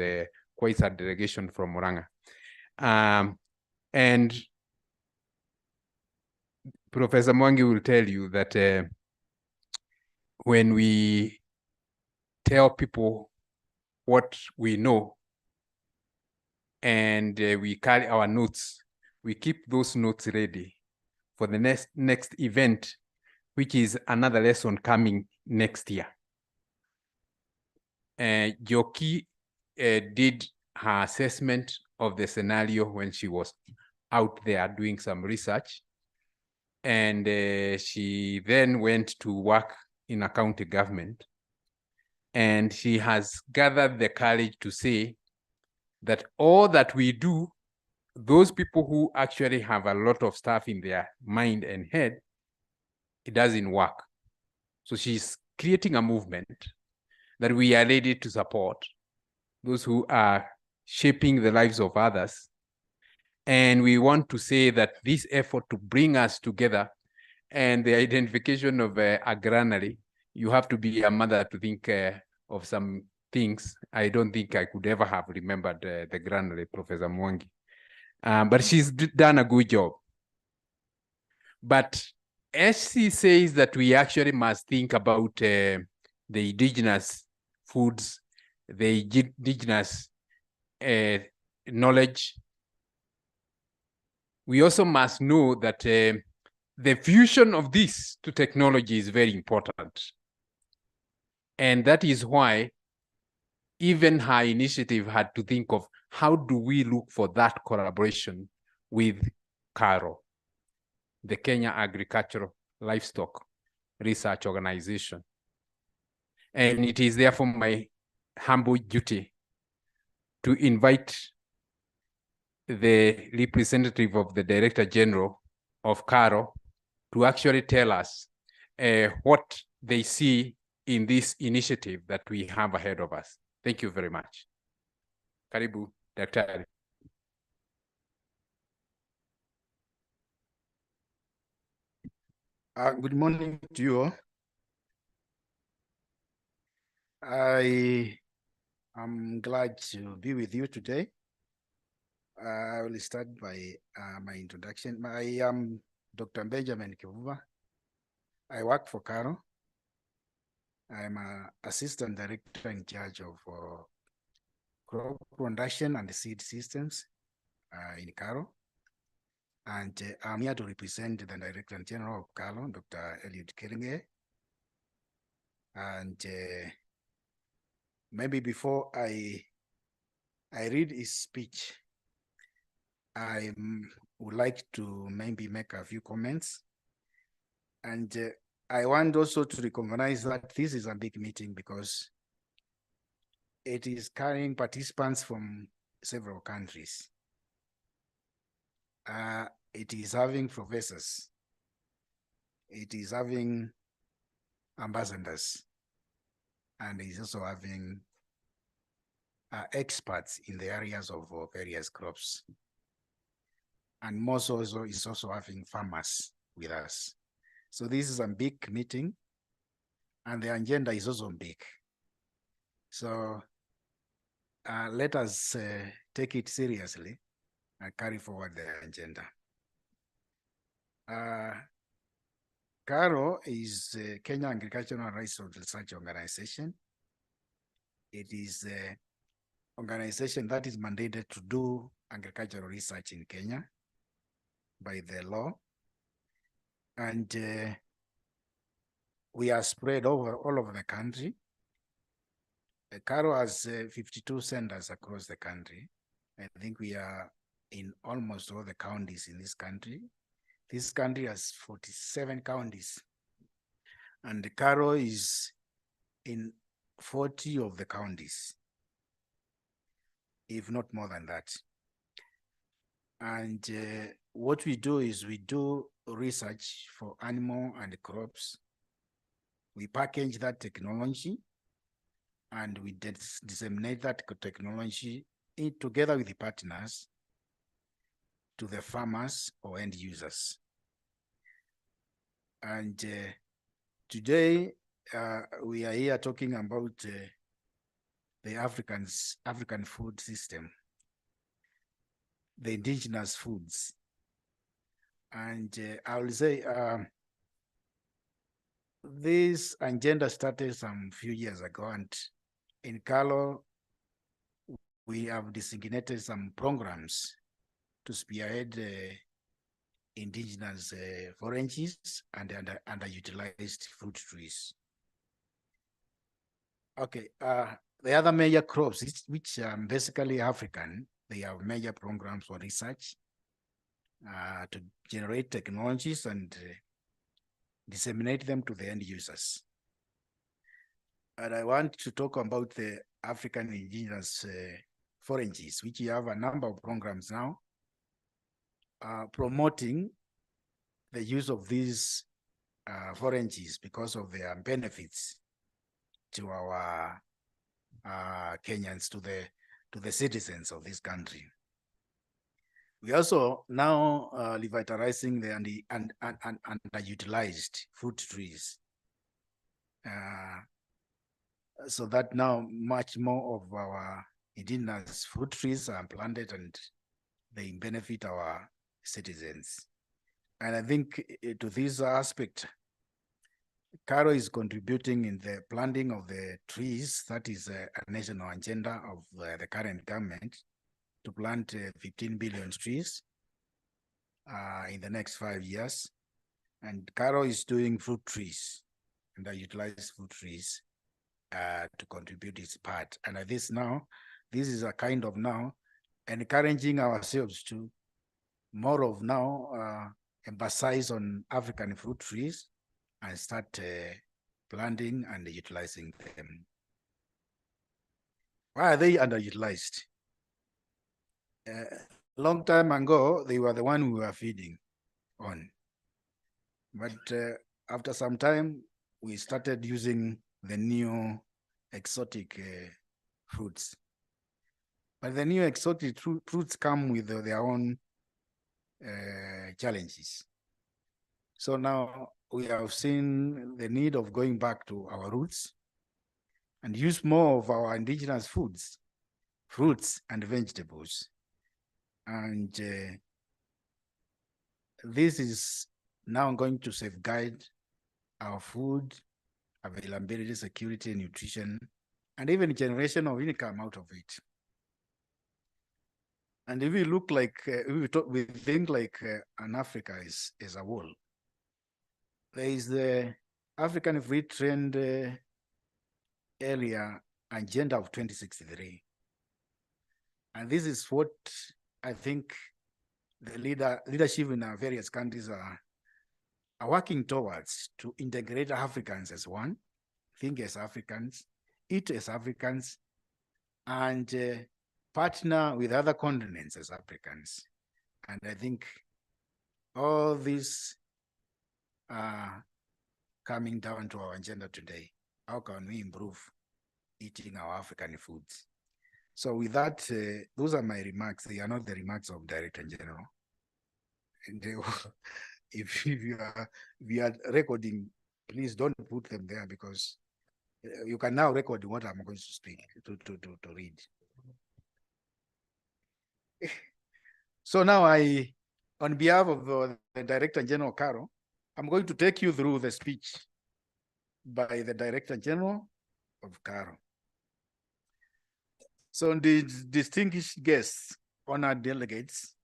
quite a delegation from Murang'a. And Professor Mwangi will tell you that when we tell people what we know and we carry our notes, we keep those notes ready for the next event, which is another lesson coming next year. Joki did her assessment of the scenario when she was out there doing some research. And she then went to work in a county government. And she has gathered the courage to say that all that we do, those people who actually have a lot of stuff in their mind and head, it doesn't work. So she's creating a movement that we are ready to support, those who are shaping the lives of others. And we want to say that this effort to bring us together and the identification of a granary, you have to be a mother to think of some things. I don't think I could ever have remembered the granary, Professor Mwangi. But she's done a good job. But as she says that we actually must think about the indigenous foods, the indigenous knowledge, we also must know that the fusion of this to technology is very important. And that is why even her initiative had to think of how do we look for that collaboration with CARO, the Kenya Agricultural Livestock Research Organization. And it is therefore my humble duty to invite the representative of the Director General of CARO to actually tell us what they see in this initiative that we have ahead of us. Thank you very much. Karibu, Daktari. Good morning to you all. I am glad to be with you today. I will start by my introduction. I am Dr. Benjamin Kivuva. I work for CARO. I am an assistant director in charge of crop production and seed systems in CARO. And I'm here to represent the Director General of CARO, Dr. Eliud Kiringai. And maybe before I read his speech, I would like to maybe make a few comments. And I want also to recognize that this is a big meeting because it is carrying participants from several countries. It is having professors. It is having ambassadors. And it's also having experts in the areas of various crops. and most also is also having farmers with us. So this is a big meeting, and the agenda is also big. So let us take it seriously and carry forward the agenda. CARO is Kenya Agricultural Rights Research Organization. It is an organization that is mandated to do agricultural research in Kenya by the law. And we are spread over all over the country. CARO has 52 centers across the country. I think we are in almost all the counties in this country. This country has 47 counties, and the CARO is in 40 of the counties, if not more than that. And what we do is we do research for animal and crops. We package that technology and we disseminate that technology together with the partners to the farmers or end users. And today we are here talking about the African food system, the indigenous foods. And I will say this agenda started some few years ago, and in CARO, we have designated some programs to spearhead indigenous forages and underutilized fruit trees. Okay, the other major crops, which are basically African, they have major programs for research to generate technologies and disseminate them to the end users. And I want to talk about the African indigenous forages, which we have a number of programs now promoting the use of these forages because of their benefits to our Kenyans, to the citizens of this country. We also now revitalizing the underutilized fruit trees, so that now much more of our indigenous fruit trees are planted and they benefit our citizens. And I think to this aspect, CARO is contributing in the planting of the trees. That is a national agenda of the current government, to plant 15 billion trees in the next 5 years. And CARO is doing fruit trees, underutilized fruit trees, to contribute its part. And this is a kind of now encouraging ourselves to more of now emphasize on African fruit trees and start planting and utilizing them. Why are they underutilized? Long time ago, they were the one we were feeding on. But after some time, we started using the new exotic fruits. But the new exotic fruits come with their own challenges. So now we have seen the need of going back to our roots and use more of our indigenous foods, fruits and vegetables. And this is now going to safeguard our food availability, security, nutrition, and even generation of income out of it. And if we look like, we think like an Africa is a whole. There is the African Free Trade Area Agenda of 2063. And this is what I think the leadership in our various countries are working towards, to integrate Africans as one, think as Africans, eat as Africans, and partner with other continents as Africans. And I think all this are coming down to our agenda today. How can we improve eating our African foods? So with that, those are my remarks. They are not the remarks of Director General. And if you are recording, please don't put them there, because you can now record what I'm going to speak to read. So now on behalf of the Director General Caro, I'm going to take you through the speech by the Director General of Caro. So the distinguished guests, honored delegates,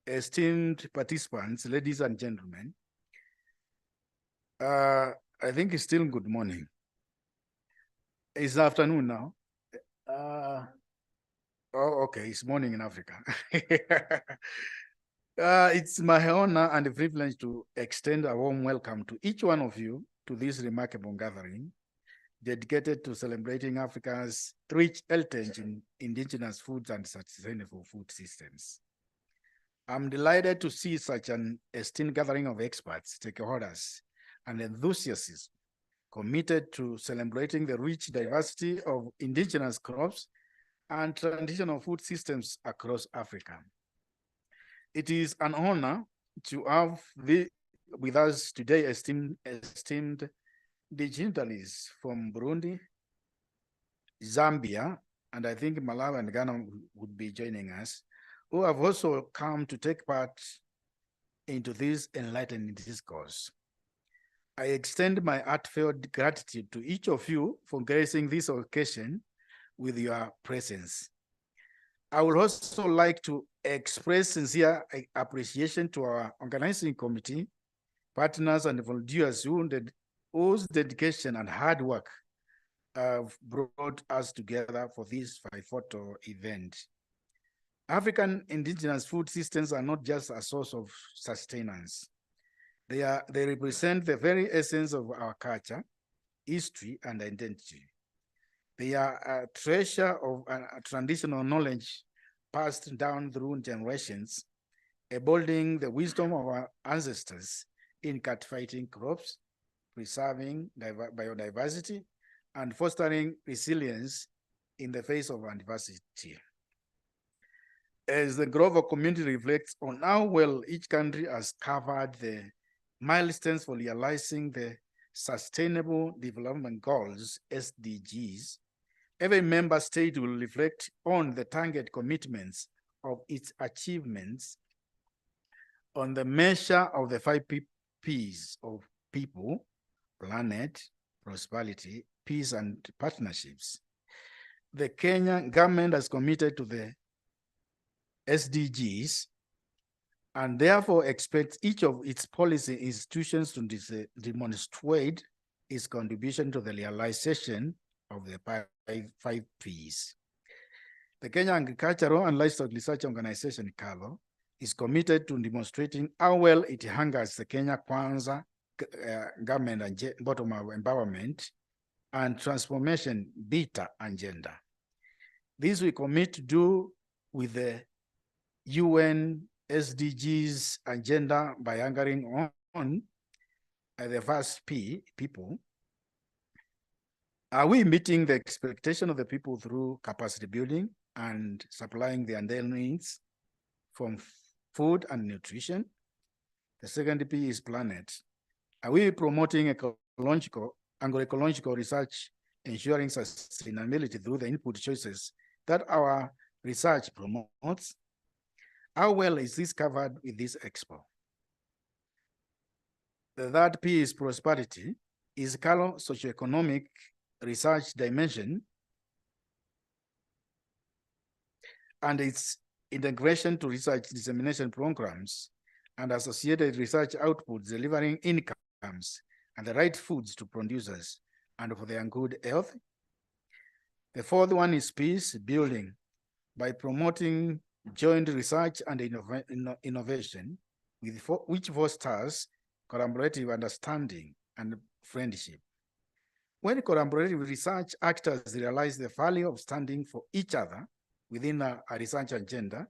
esteemed participants, ladies and gentlemen, I think it's still good morning. It's afternoon now. Oh, okay, it's morning in Africa. It's my honor and a privilege to extend a warm welcome to each one of you to this remarkable gathering dedicated to celebrating Africa's rich heritage in indigenous foods and sustainable food systems. I'm delighted to see such an esteemed gathering of experts, stakeholders, and enthusiasts committed to celebrating the rich diversity of indigenous crops and traditional food systems across Africa. It is an honor to have with us today esteemed digitalists from Burundi, Zambia, and I think Malawi and Ghana would be joining us, who have also come to take part into this enlightening discourse. I extend my heartfelt gratitude to each of you for gracing this occasion with your presence. I would also like to express sincere appreciation to our organizing committee, partners, and volunteers whose dedication and hard work have brought us together for this photo event. African indigenous food systems are not just a source of sustenance. They represent the very essence of our culture, history, and identity. They are a treasure of traditional knowledge passed down through generations, embodying the wisdom of our ancestors in cultivating crops, preserving biodiversity, and fostering resilience in the face of adversity. As the global community reflects on how well each country has covered the milestones for realizing the Sustainable Development Goals, SDGs, every member state will reflect on the target commitments of its achievements on the measure of the 5 P's of people, planet, prosperity, peace, and partnerships. The Kenyan government has committed to the SDGs and therefore expects each of its policy institutions to demonstrate its contribution to the realization of the 5 P's. The Kenya Agricultural and Livestock Research Organization, CALO, is committed to demonstrating how well it handles the Kenya Kwanza government and bottom-up empowerment and transformation beta agenda. This we commit to do with the UN SDGs agenda by anchoring on the first P, people. Are we meeting the expectation of the people through capacity building and supplying their daily needs from food and nutrition? The second P is planet. Are we promoting agroecological research, ensuring sustainability through the input choices that our research promotes? How well is this covered with this Expo? The third P is prosperity. Is CALO socioeconomic research dimension and its integration to research dissemination programs and associated research outputs delivering incomes and the right foods to producers and for their good health. The fourth one is peace building by promoting joint research and innovation which fosters collaborative understanding and friendship. When collaborative research actors realize the value of standing for each other within a research agenda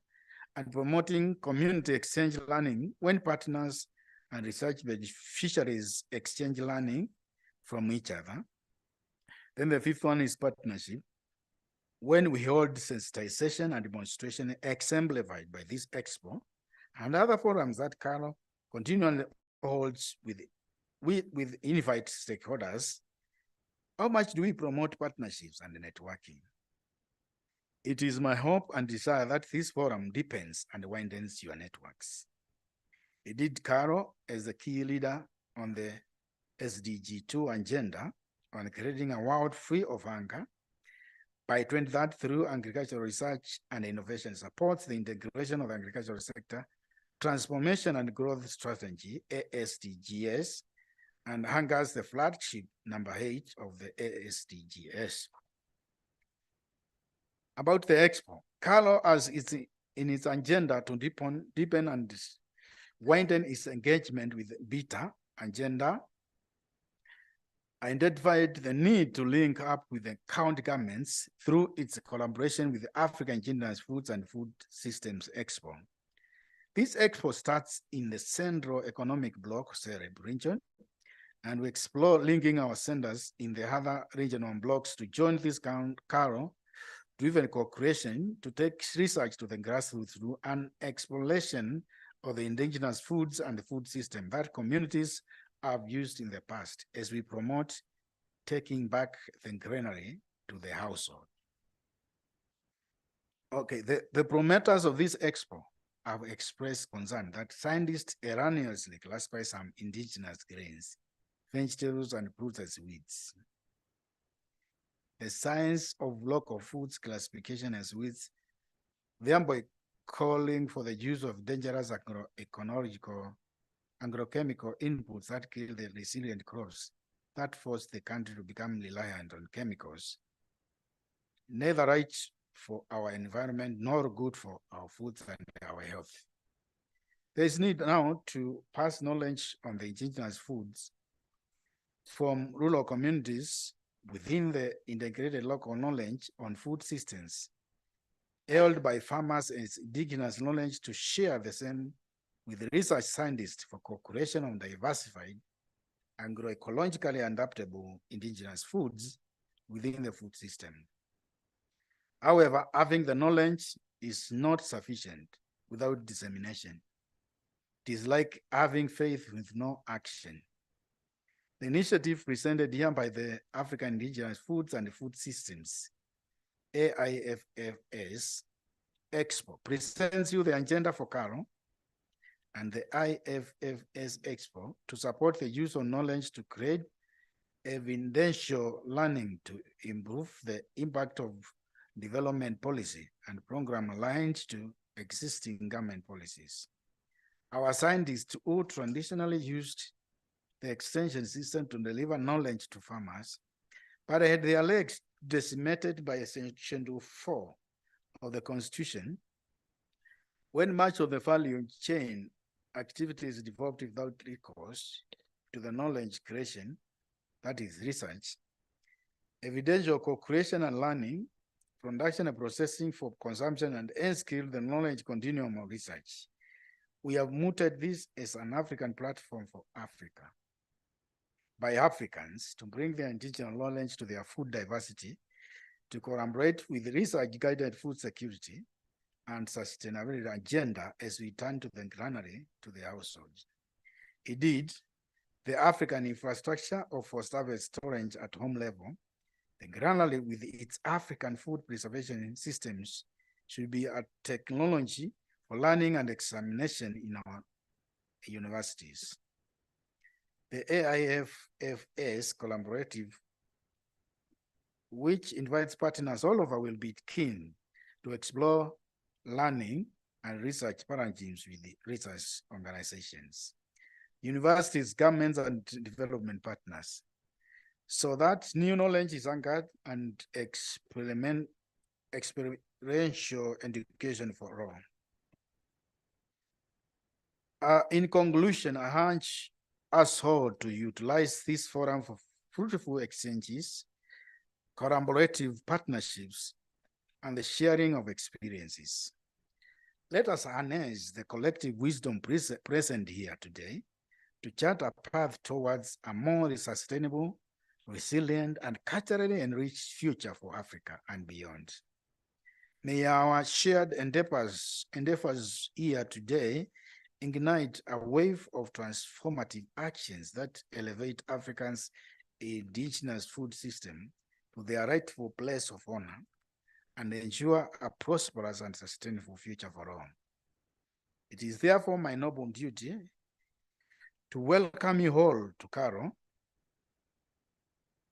and promoting community exchange learning when partners and research beneficiaries exchange learning from each other. Then the fifth one is partnership. When we hold sensitization and demonstration exemplified by this Expo, and other forums that Carlo continually holds with invite stakeholders. How much do we promote partnerships and networking? It is my hope and desire that this forum deepens and widens your networks. Indeed, Carlo, as the key leader on the SDG 2 agenda on creating a world free of hunger by 2030 through agricultural research and innovation, supports the integration of the agricultural sector, transformation and growth strategy, ASDGs, and hungers the flagship number 8 of the ASDGs. About the Expo, Carlo has in its agenda to deepen and widen its engagement with BETA agenda, identified the need to link up with the county governments through its collaboration with the African Indigenous Foods and Food Systems Expo. This Expo starts in the Central Economic Bloc CEREB region, and we explore linking our centers in the other regional blocks to join this Carlo-driven co-creation to take research to the grassroots through an exploration of the indigenous foods and the food system that communities have used in the past, as we promote taking back the granary to the household. Okay, the promoters of this Expo have expressed concern that scientists erroneously classify some indigenous grains, vegetables, and fruits as weeds. The science of local foods classification as weeds, thereby calling for the use of dangerous agrochemical inputs that kill the resilient crops that force the country to become reliant on chemicals, neither right for our environment nor good for our foods and our health. There is need now to pass knowledge on the indigenous foods from rural communities within the integrated local knowledge on food systems held by farmers as indigenous knowledge to share the same with research scientists for co-creation of diversified agroecologically adaptable indigenous foods within the food system. However, having the knowledge is not sufficient without dissemination. It is like having faith with no action. The initiative presented here by the African Indigenous Foods and Food Systems, AIFFS Expo, presents you the agenda for Carlo and the IFFS Expo to support the use of knowledge to create evidential learning to improve the impact of development policy and program aligned to existing government policies. Our scientists who traditionally used the extension system to deliver knowledge to farmers, but had their legs decimated by Section 4 of the Constitution, when much of the value chain activities developed without recourse to the knowledge creation, that is research, evidential co-creation and learning, production and processing for consumption, and unskilled the knowledge continuum of research. We have mooted this as an African platform for Africa by Africans to bring their indigenous knowledge to their food diversity, to collaborate with research-guided food security and sustainability agenda as we turn to the granary to the household. Indeed, the African infrastructure of post-harvest storage at home level, the granary with its African food preservation systems, should be a technology for learning and examination in our universities. The AIFFS collaborative, which invites partners all over, will be keen to explore learning and research paradigms with the research organizations, universities, governments, and development partners, so that new knowledge is anchored and experiential education for all. In conclusion, I urge us all to utilize this forum for fruitful exchanges, collaborative partnerships, and the sharing of experiences. Let us harness the collective wisdom present here today to chart a path towards a more sustainable, resilient, and culturally enriched future for Africa and beyond. May our shared endeavors here today ignite a wave of transformative actions that elevate Africans' indigenous food system to their rightful place of honor and ensure a prosperous and sustainable future for all. It is therefore my noble duty to welcome you all to Karo,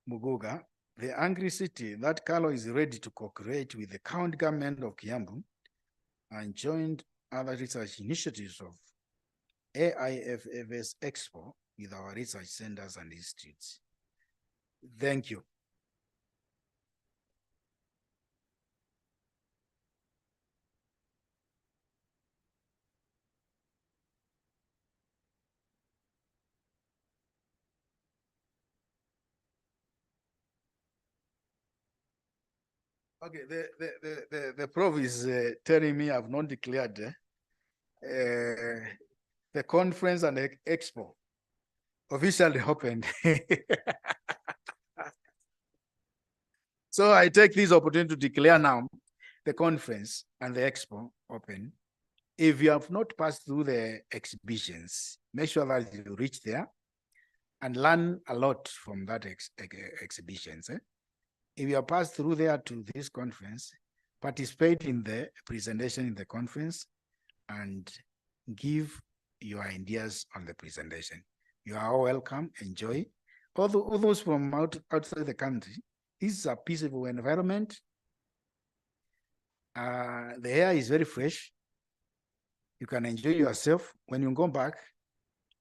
Muguga, the angry city that Karo is ready to co-create with the county government of Kiambu and joined other research initiatives of AIFFS Expo with our research centers and institutes. Thank you. Okay, the prof is telling me I've not declared the conference and the expo officially opened. So I take this opportunity to declare now the conference and the expo open. If you have not passed through the exhibitions, make sure that you reach there and learn a lot from that exhibitions. If you have passed through there to this conference, participate in the presentation in the conference and give your ideas on the presentation. You are all welcome, enjoy. All those from outside the country, this is a peaceful environment. The air is very fresh. You can enjoy yourself. When you go back,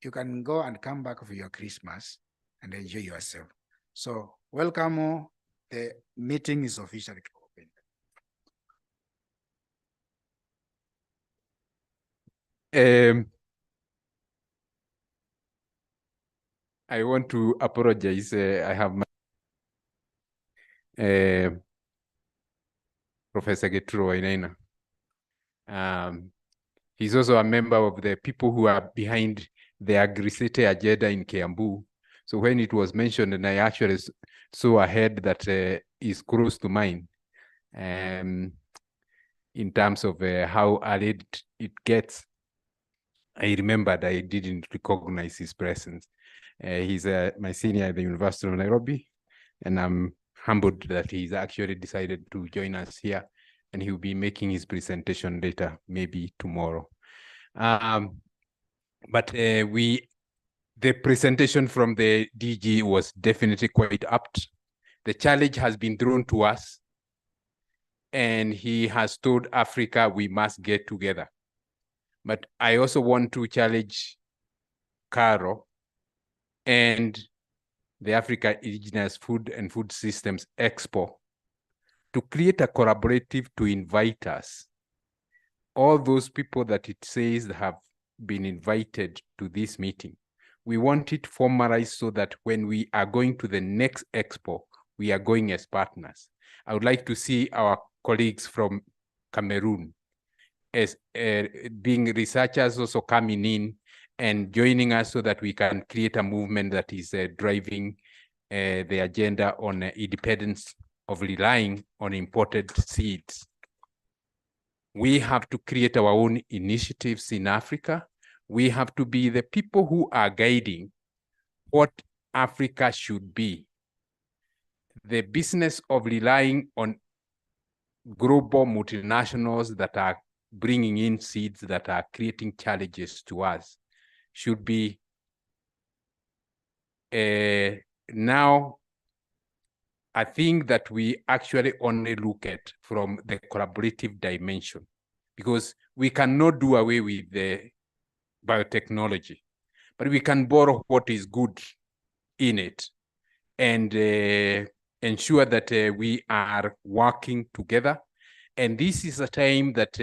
you can go and come back for your Christmas and enjoy yourself. So welcome all. The meeting is officially open. I want to apologize. I have my Professor Getro Wainaina. He's also a member of the people who are behind the Agri-City agenda in Kiambu. So when it was mentioned, and I actually saw a head that is close to mine, in terms of how arid it gets, I remembered I didn't recognize his presence. He's my senior at the University of Nairobi, and I'm humbled that he's actually decided to join us here, and he'll be making his presentation later, maybe tomorrow. But the presentation from the DG was definitely quite apt. The challenge has been thrown to us, and he has told Africa we must get together. But I also want to challenge Karo and the Africa Indigenous Food and Food Systems Expo to create a collaborative to invite us, all those people that it says have been invited to this meeting. We want it formalized so that when we are going to the next expo, we are going as partners. I would like to see our colleagues from Cameroon as being researchers also coming in and joining us so that we can create a movement that is driving the agenda on independence of relying on imported seeds. We have to create our own initiatives in Africa. We have to be the people who are guiding what Africa should be. The business of relying on global multinationals that are bringing in seeds that are creating challenges to us should be now I think that we actually only look at from the collaborative dimension, because we cannot do away with the biotechnology, but we can borrow what is good in it and ensure that we are working together. And this is a time that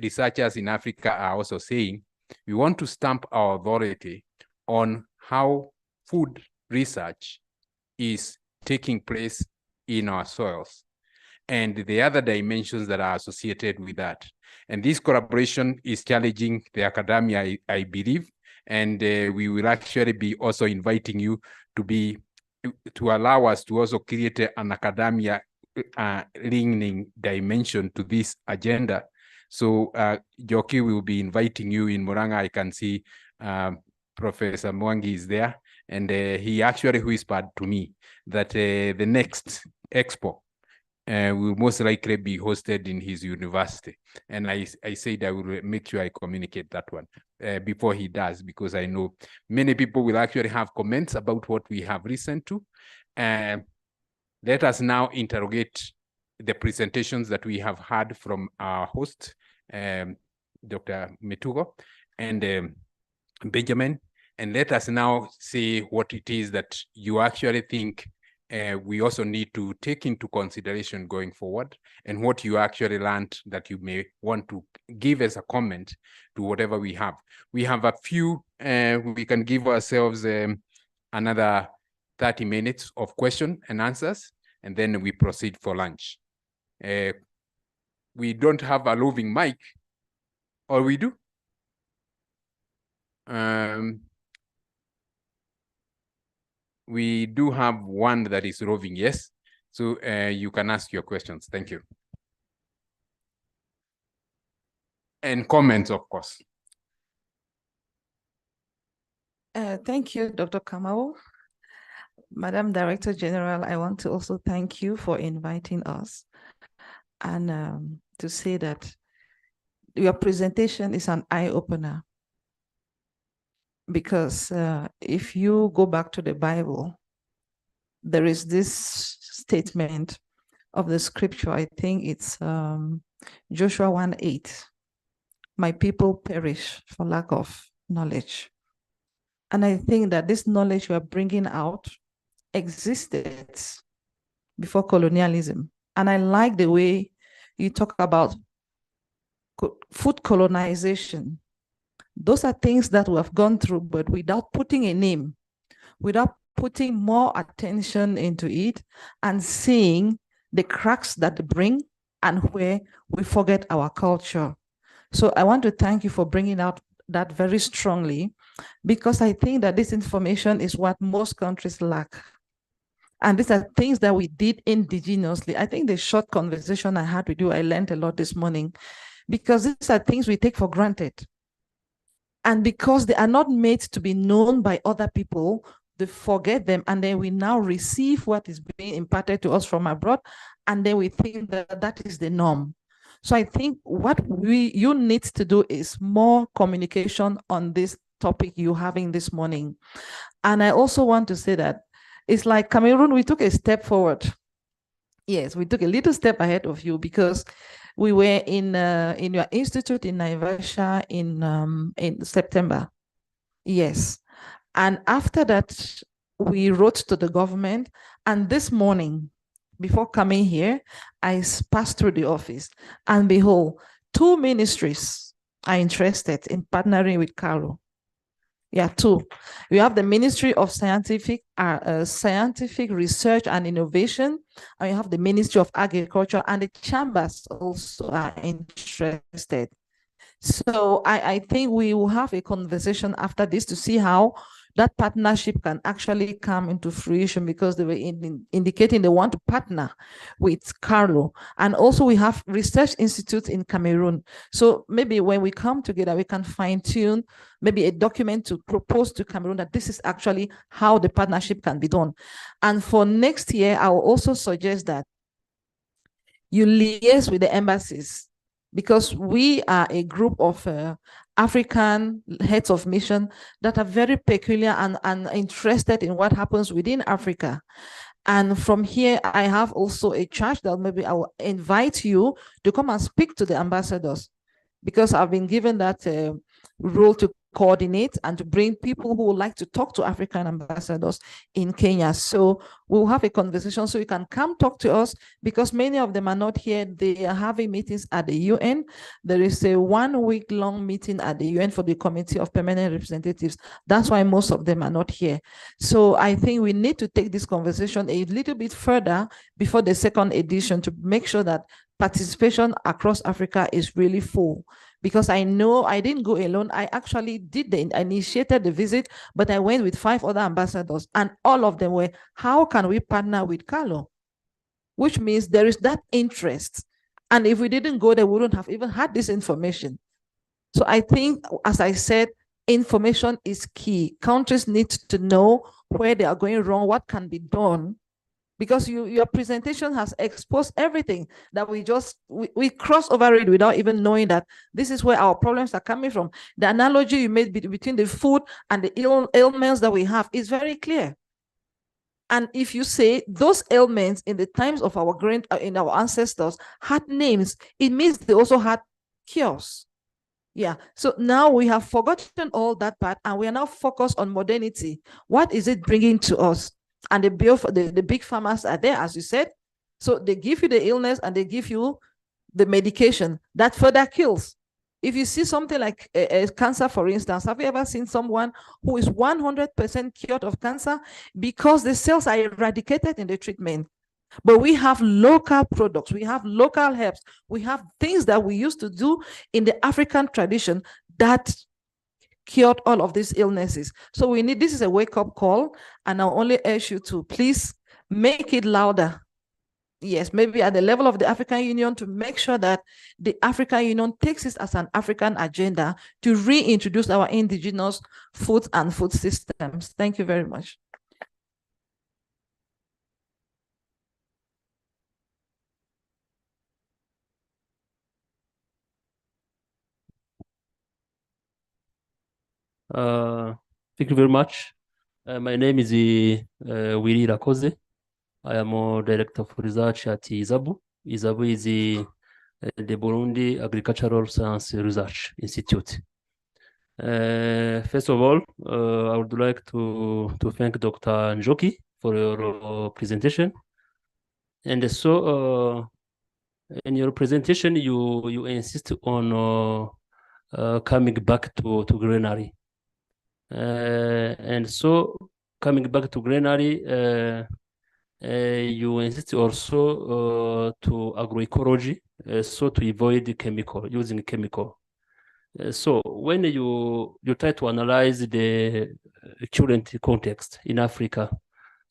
researchers in Africa are also saying, we want to stamp our authority on how food research is taking place in our soils and the other dimensions that are associated with that. And this collaboration is challenging the academia, I believe, and we will actually be also inviting you to allow us to also create an academia leaning dimension to this agenda So Joki will be inviting you in Muranga. I can see Professor Mwangi is there, and he actually whispered to me that the next Expo will most likely be hosted in his university. And I said I will make sure I communicate that one before he does, because I know many people will actually have comments about what we have listened to. Let us now interrogate the presentations that we have had from our host, Dr. Mitugo and Benjamin, and let us now say what it is that you actually think we also need to take into consideration going forward, and what you actually learned that you may want to give as a comment to whatever we have. We have a few, we can give ourselves another 30 minutes of question and answers, and then we proceed for lunch. We don't have a roving mic, or we do? We do have one that is roving, yes. So you can ask your questions. Thank you. And comments, of course. Thank you, Dr. Kamau. Madam Director General, I want to also thank you for inviting us, and to say that your presentation is an eye-opener, because if you go back to the Bible, there is this statement of the scripture, I think it's Joshua 1:8, my people perish for lack of knowledge. And I think that this knowledge you are bringing out existed before colonialism. And I like the way you talk about food colonization. Those are things that we have gone through, but without putting a name, without putting more attention into it and seeing the cracks that they bring and where we forget our culture. So I want to thank you for bringing out that very strongly, because I think that this information is what most countries lack. And these are things that we did indigenously. I think the short conversation I had with you, I learned a lot this morning, because these are things we take for granted. And because they are not made to be known by other people, they forget them, and then we now receive what is being imparted to us from abroad, and then we think that that is the norm. So I think what you need to do is more communication on this topic you're having this morning. And I also want to say that it's like Cameroon, we took a step forward. Yes, we took a little step ahead of you, because we were in your institute in Naivasha in September. Yes. And after that, we wrote to the government. And this morning, before coming here, I passed through the office, and behold, 2 ministries are interested in partnering with Carlo. Yeah, 2. We have the Ministry of Scientific Research and Innovation, and we have the Ministry of Agriculture, and the chambers also are interested. So I think we will have a conversation after this to see how that partnership can actually come into fruition, because they were indicating they want to partner with Carlo. And also we have research institutes in Cameroon. So maybe when we come together, we can fine tune maybe a document to propose to Cameroon that this is actually how the partnership can be done. And for next year, I will also suggest that you liaise with the embassies, because we are a group of African heads of mission that are very peculiar and interested in what happens within Africa. And from here, I have also a charge that maybe I will invite you to come and speak to the ambassadors, because I've been given that role to coordinate and to bring people who would like to talk to African ambassadors in Kenya. So we'll have a conversation, so you can come talk to us, because many of them are not here. They are having meetings at the UN. There is a 1-week-long meeting at the UN for the Committee of Permanent Representatives. That's why most of them are not here. So I think we need to take this conversation a little bit further before the second edition, to make sure that participation across Africa is really full. Because I know I didn't go alone. I actually initiated the visit, but I went with 5 other ambassadors, and all of them were, how can we partner with Carlo? Which means there is that interest. And if we didn't go there, we wouldn't have even had this information. So I think, as I said, information is key. Countries need to know where they are going wrong, what can be done, because your presentation has exposed everything that we cross over it without even knowing that this is where our problems are coming from. The analogy you made between the food and the ailments that we have is very clear. And if you say those ailments in the times of our in our ancestors had names, it means they also had cures. Yeah. So now we have forgotten all that part, and we are now focused on modernity. What is it bringing to us? And the big pharmas are there, as you said. So they give you the illness and they give you the medication that further kills. If you see something like cancer, for instance, have you ever seen someone who is 100% cured of cancer because the cells are eradicated in the treatment? But we have local products, we have local herbs, we have things that we used to do in the African tradition that cured all of these illnesses. So we need, this is a wake-up call, and I'll only urge you to please make it louder. Yes, maybe at the level of the African Union, to make sure that the African Union takes this as an African agenda to reintroduce our indigenous foods and food systems. Thank you very much. Thank you very much. My name is Willy Rakoze. I am a director for research at IZABU. IZABU is the Burundi Agricultural Science Research Institute. First of all, I would like to thank Dr. Njoki for your presentation. And so, in your presentation, you insist on coming back to granary. And so, coming back to granary, you insist also to agroecology, so to avoid using chemical. So when you try to analyze the current context in Africa,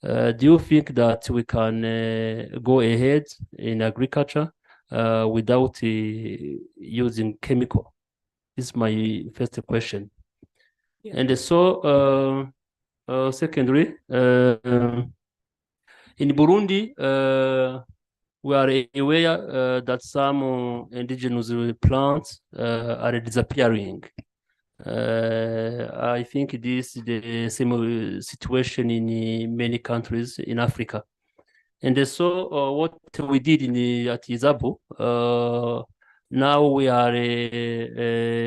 do you think that we can go ahead in agriculture without using chemical? This is my first question. Yeah. And so, secondly, in Burundi, we are aware that some indigenous plants are disappearing. I think this is the same situation in many countries in Africa. And so what we did at IZABU, now we are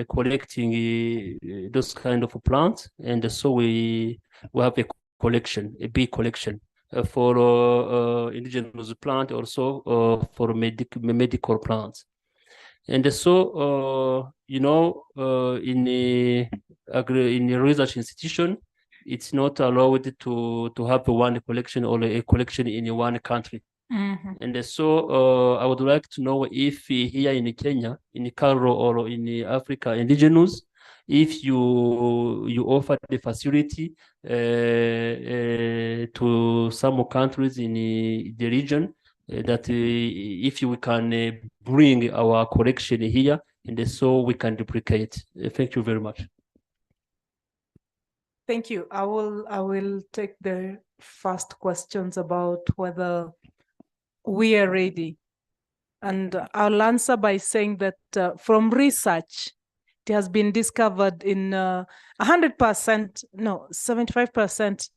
collecting those kind of plants, and so we have a big collection for indigenous plant, also for medical plants. And so, you know, in a research institution, it's not allowed to have one collection or a collection in one country. Mm-hmm. And so I would like to know if here in Kenya, in Cairo, or in Africa, indigenous, if you offer the facility to some countries in the region, that if we can bring our collection here, and so we can duplicate. Thank you very much. Thank you. I will take the first questions about whether we are ready. And I'll answer by saying that from research, it has been discovered in 100%, no, 75%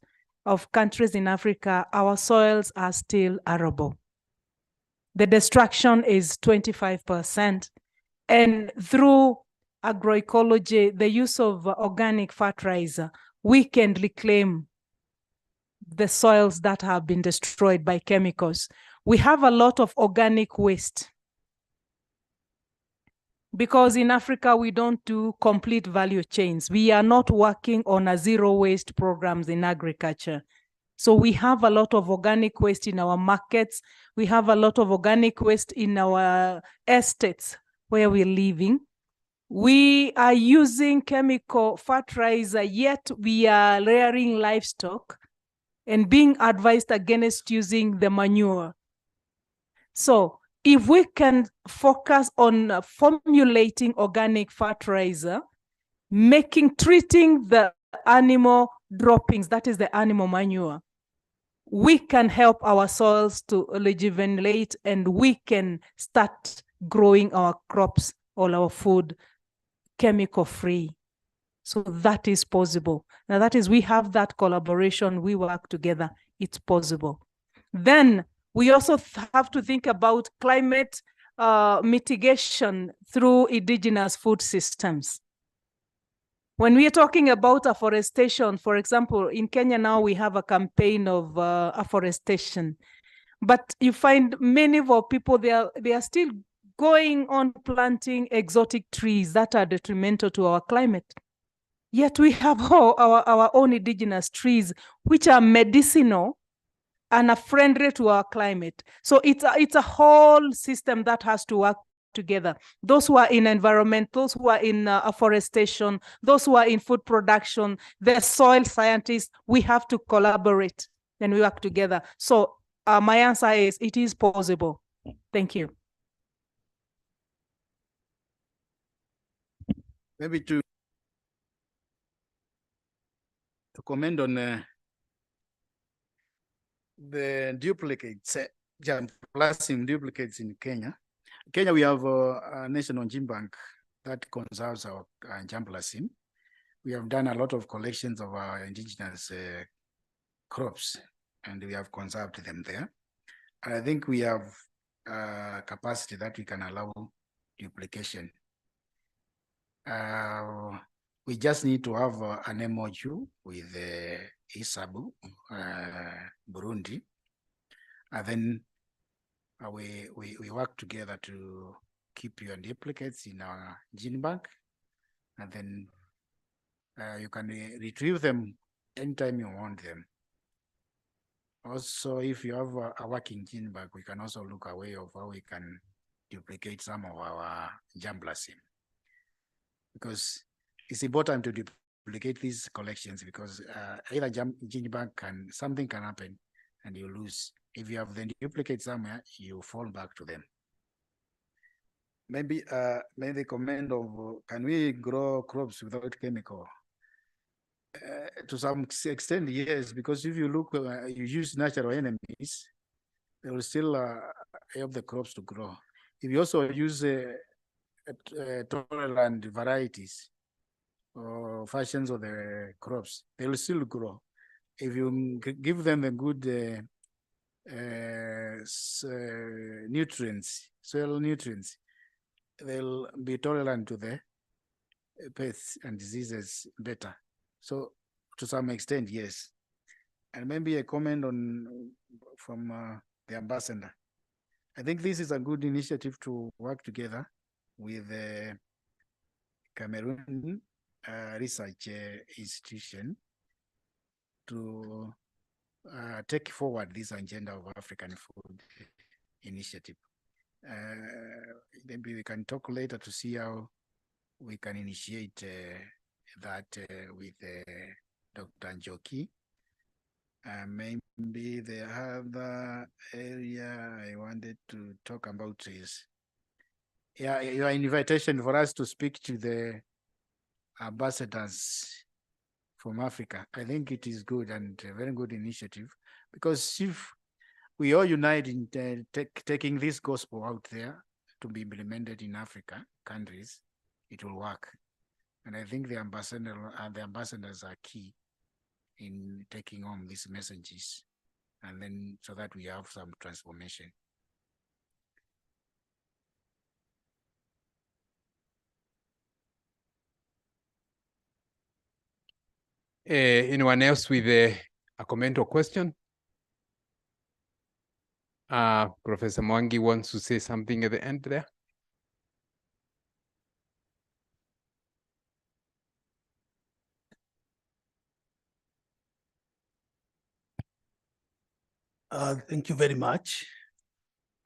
of countries in Africa, our soils are still arable. The destruction is 25%. And through agroecology, the use of organic fertilizer, we can reclaim the soils that have been destroyed by chemicals. We have a lot of organic waste, because in Africa, we don't do complete value chains. We are not working on a zero waste programs in agriculture. So we have a lot of organic waste in our markets. We have a lot of organic waste in our estates where we're living. We are using chemical fertilizer, yet we are rearing livestock and being advised against using the manure. So if we can focus on formulating organic fertilizer, treating the animal droppings, that is the animal manure, we can help our soils to rejuvenate, and we can start growing our crops or our food chemical free. So that is possible. Now that is, we have that collaboration, we work together, it's possible. Then we also have to think about climate mitigation through indigenous food systems. When we are talking about afforestation, for example, in Kenya now we have a campaign of afforestation, but you find many of our people, they are still going on planting exotic trees that are detrimental to our climate. Yet we have our own indigenous trees, which are medicinal and are friendly to our climate. So it's a whole system that has to work together. Those who are in environment, those who are in afforestation, those who are in food production, the soil scientists, we have to collaborate and we work together. So my answer is, it is possible. Thank you. Maybe to comment on the duplicates, germplasm duplicates in Kenya. Kenya, we have a national gene bank that conserves our germplasm. We have done a lot of collections of our indigenous crops, and we have conserved them there. And I think we have capacity that we can allow duplication. We just need to have an MOU with Isabu, Burundi, and then we work together to keep your duplicates in our gene bank, and then you can retrieve them anytime you want them. Also, if you have a working gene bank, we can also look a way of how we can duplicate some of our germplasm, because it's important to duplicate these collections, because either gene bank something can happen and you lose. If you have the duplicate somewhere, you fall back to them. Maybe comment of can we grow crops without chemical? To some extent, yes, because if you look, you use natural enemies, they will still help the crops to grow. If you also use tolerant varieties or fashions of the crops, they will still grow. If you give them a good nutrients, soil nutrients, they'll be tolerant to the pests and diseases better. So to some extent, yes. And maybe a comment from the ambassador. I think this is a good initiative to work together with the Cameroon Research Institution to take forward this agenda of African food initiative. Maybe we can talk later to see how we can initiate that with Dr. Njoki. Maybe the other area I wanted to talk about is, your invitation for us to speak to the ambassadors from Africa. I think it is good and a very good initiative, because if we all unite in taking this gospel out there to be implemented in Africa countries, it will work. And I think the ambassadors are key in taking home these messages, and then so that we have some transformation. Anyone else with a comment or question? Professor Mwangi wants to say something at the end there. Thank you very much.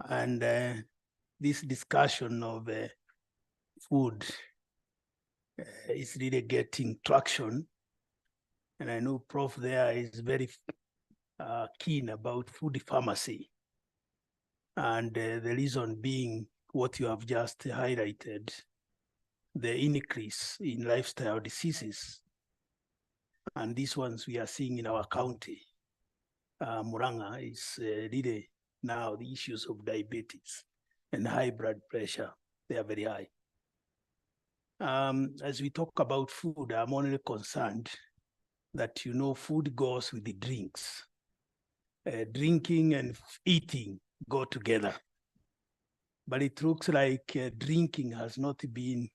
And this discussion of food is really getting traction. And I know Prof there is very keen about food pharmacy. And the reason being what you have just highlighted, the increase in lifestyle diseases. And these ones we are seeing in our county. Muranga is really now the issues of diabetes and high blood pressure, they are very high. As we talk about food, I'm only concerned that, you know, food goes with the drinks. Drinking and eating go together. But it looks like drinking has not been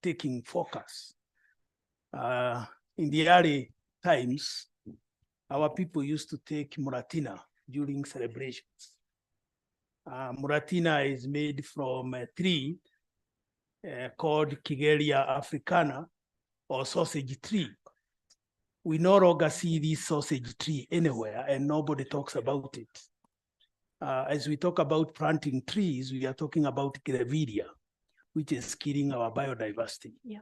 taking focus. In the early times, our people used to take muratina during celebrations. Muratina is made from a tree called Kigelia africana, or sausage tree. We no longer see this sausage tree anywhere, and nobody talks about it. As we talk about planting trees, we are talking about grevillea, which is killing our biodiversity. Yeah.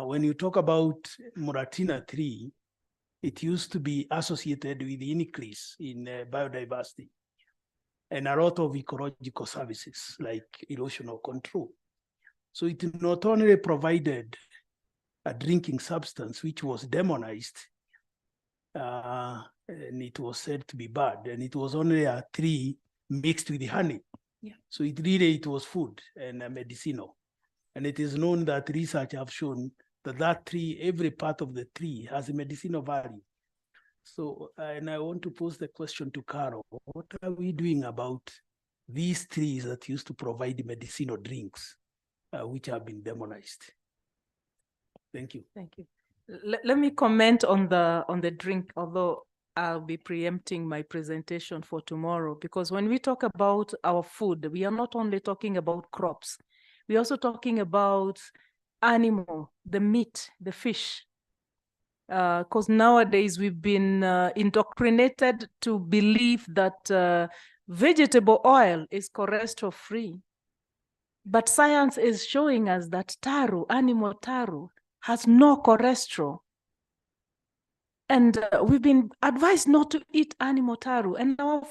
When you talk about muratina tree, it used to be associated with the increase in biodiversity and a lot of ecological services like erosional control. So it not only provided a drinking substance which was demonized, and it was said to be bad, and it was only a tree mixed with honey. Yeah. So it was food and medicinal. And it is known that research have shown that that tree, every part of the tree has a medicinal value. So, and I want to pose the question to Carol, what are we doing about these trees that used to provide medicinal drinks, which have been demonized? Thank you. Thank you. Let me comment on the drink, although I'll be preempting my presentation for tomorrow, because when we talk about our food, we are not only talking about crops, we're also talking about animal, the meat, the fish. Because nowadays we've been indoctrinated to believe that vegetable oil is cholesterol-free. But science is showing us that taro, animal taro, has no cholesterol. And we've been advised not to eat animal taro. And our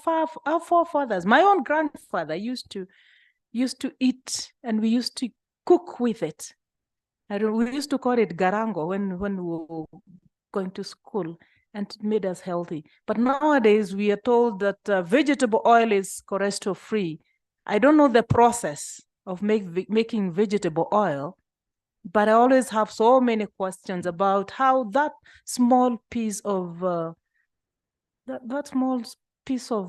forefathers, my own grandfather used to eat, and we used to cook with it. We used to call it garango when we were going to school, and it made us healthy. But nowadays we are told that vegetable oil is cholesterol-free. I don't know the process of making vegetable oil, but I always have so many questions about how that small piece of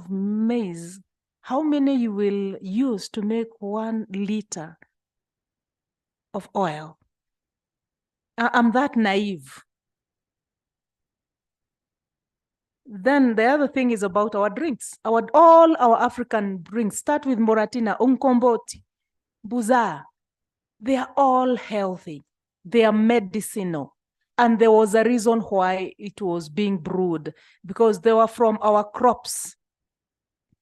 maize, how many you will use to make 1 liter of oil. I'm that naive. Then the other thing is about our drinks. All our African drinks start with Moratina, Umkomboti, Buza. They are all healthy. They are medicinal. And there was a reason why it was being brewed, because they were from our crops.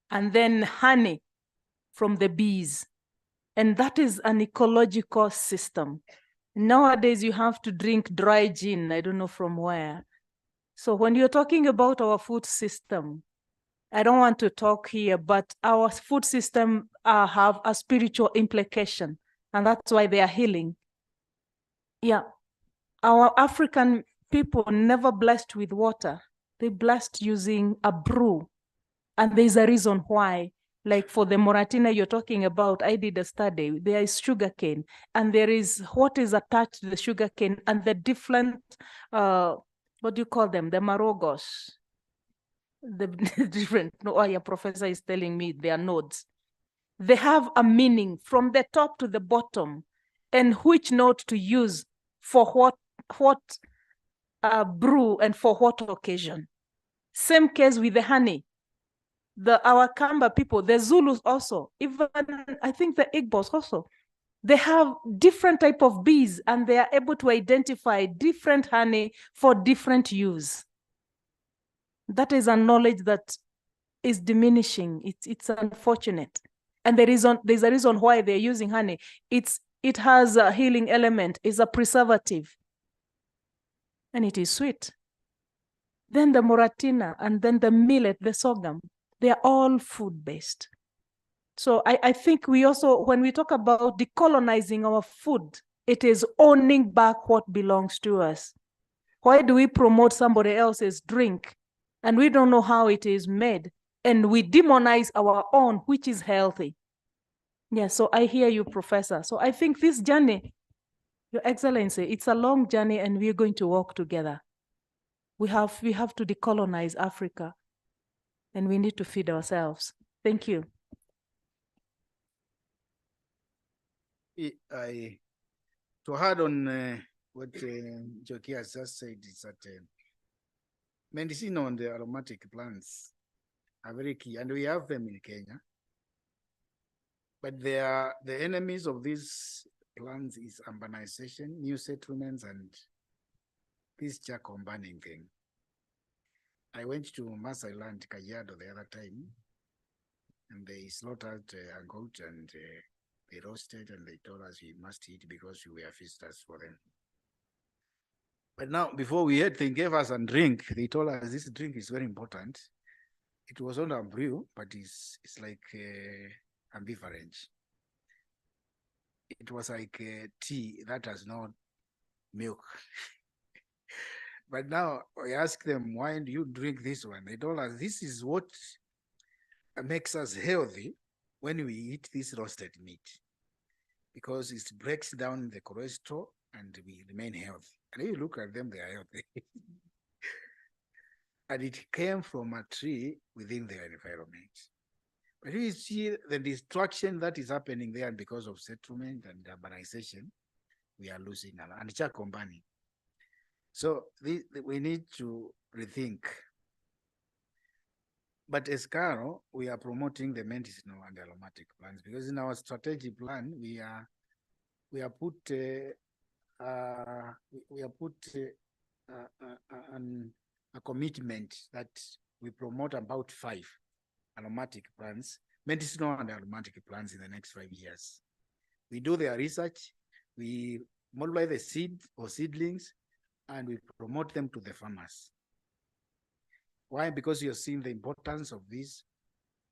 And then honey from the bees. And that is an ecological system. Nowadays, you have to drink dry gin. I don't know from where. So when you're talking about our food system, I don't want to talk here, but our food system have a spiritual implication, and that's why they are healing. Yeah, our African people never blessed with water. They blessed using a brew, and there's a reason why. Like for the Moratina you're talking about, I did a study. There is sugarcane, and there is what is attached to the sugarcane, and the different, what do you call them? The marogos. The different, no, your professor is telling me they are nodes. They have a meaning from the top to the bottom, and which note to use for what brew and for what occasion. Same case with the honey. Our Kamba people, the Zulus also, even I think the Igbos also, they have different type of bees, and they are able to identify different honey for different use. That is a knowledge that is diminishing. It's unfortunate. And there's a reason why they're using honey. It has a healing element, it's a preservative, and it is sweet. Then the Moratina, and then the millet, the sorghum, they are all food-based. So I think we also, when we talk about decolonizing our food, it is owning back what belongs to us. Why do we promote somebody else's drink and we don't know how it is made, and we demonize our own, which is healthy? Yeah, so I hear you, Professor. So I think this journey, Your Excellency, it's a long journey and we're going to walk together. We have to decolonize Africa and we need to feed ourselves. Thank you. To add on what Joki has just said is that medicinal and the aromatic plants are very key, and we have them in Kenya. But they are the enemies of these plants is urbanization, new settlements, and this charcoal burning thing. I went to Maasai Land, Kajiado, the other time, and they slaughtered a goat and they roasted, and they told us we must eat because we were visitors for them. But now, before we ate, they gave us a drink. They told us this drink is very important. It was not a brew, but it's like ambivalent. It was like tea that has no milk. But now I asked them, why do you drink this one? They told us this is what makes us healthy when we eat this roasted meat, because it breaks down the cholesterol and we remain healthy. And if you look at them, they are healthy. And it came from a tree within their environment. But you see the destruction that is happening there, and because of settlement and urbanization, we are losing and charcoal burning. So we need to rethink. But as Caro, we are promoting the medicinal and aromatic plants, because in our strategy plan, we are put a commitment that we promote about 5 aromatic plants, medicinal and aromatic plants in the next 5 years. We do their research, we multiply the seed or seedlings, and we promote them to the farmers. Why? Because you're seeing the importance of these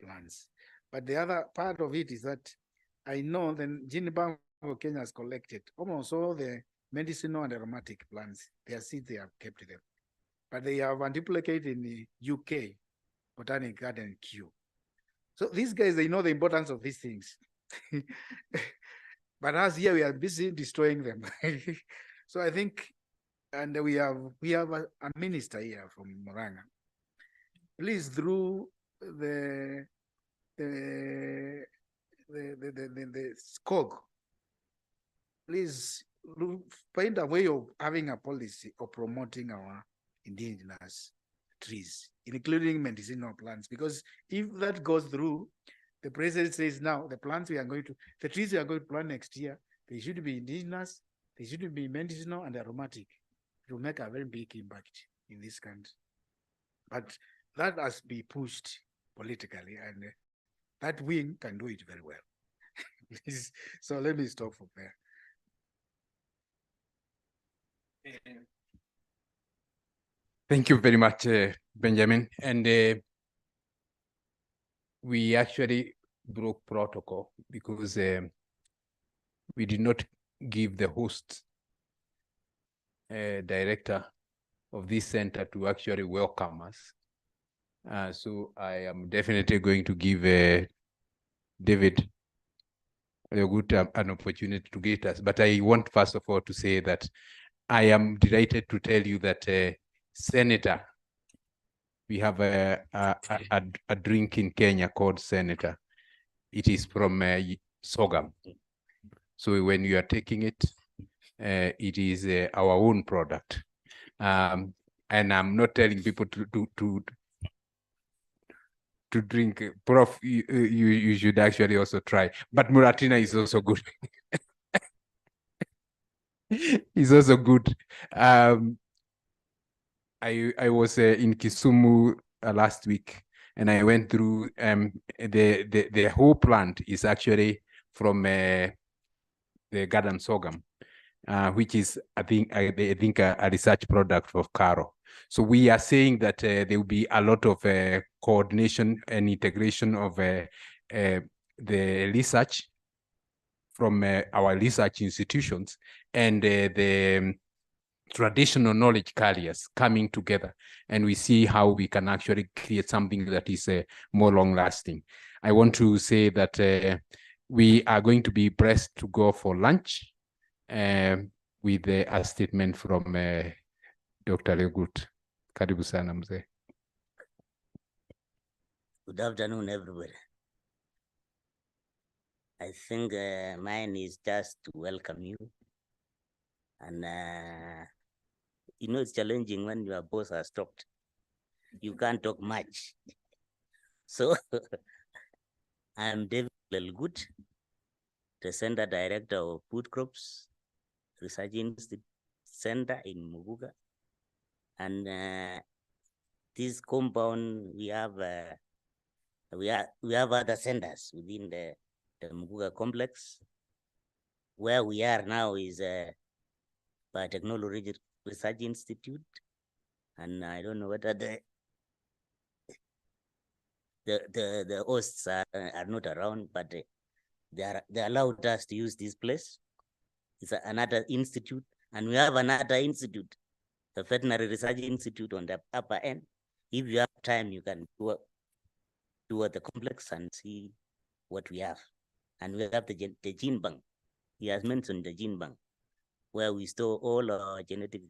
plants. But the other part of it is that I know the Gene Bank of Kenya has collected almost all the medicinal and aromatic plants. Their seeds, they have kept them. But they have duplicated in the UK, Botanic Garden Q. So these guys, they know the importance of these things. But us here, we are busy destroying them. So I think, and we have a minister here from Murang'a. Please, through the SCOG, please find a way of having a policy of promoting our indigenous trees, including medicinal plants. Because if that goes through, the president says now the trees we are going to plant next year, they should be indigenous, they should be medicinal and aromatic. It will make a very big impact in this country. But that has been pushed politically, and that wing can do it very well. So let me stop from there. Thank you very much, Benjamin. And we actually broke protocol because we did not give the host director of this center to actually welcome us. So I am definitely going to give David an opportunity to greet us. But I want first of all to say that I am delighted to tell you that Senator, we have a drink in Kenya called Senator. It is from sorghum. So when you are taking it, it is our own product. And I'm not telling people to drink. Prof, you should actually also try. But Muratina is also good. It's also good. I was in Kisumu last week, and I went through the whole plant is actually from the garden sorghum, which is I think a research product of Caro. So we are saying that there will be a lot of coordination and integration of the research from our research institutions and the traditional knowledge carriers coming together, and we see how we can actually create something that is more long-lasting. I want to say that we are going to be blessed to go for lunch with a statement from Dr. Legut. Karibu sana mzee. Good afternoon, everybody. I think mine is just to welcome you. And you know, it's challenging when your boss has stopped. You can't talk much. So I'm David Lelgut, the Center Director of Food Crops Research Center in Muguga. And this compound, we have other centers within the Muguga complex. Where we are now is Biotechnology Research Institute, and I don't know whether the hosts are not around, but they allowed us to use this place. It's another institute, and we have another institute, the Veterinary Research Institute on the upper end. If you have time, you can tour the complex and see what we have. And we have the gene bank. He has mentioned the gene bank, where we store all our genetic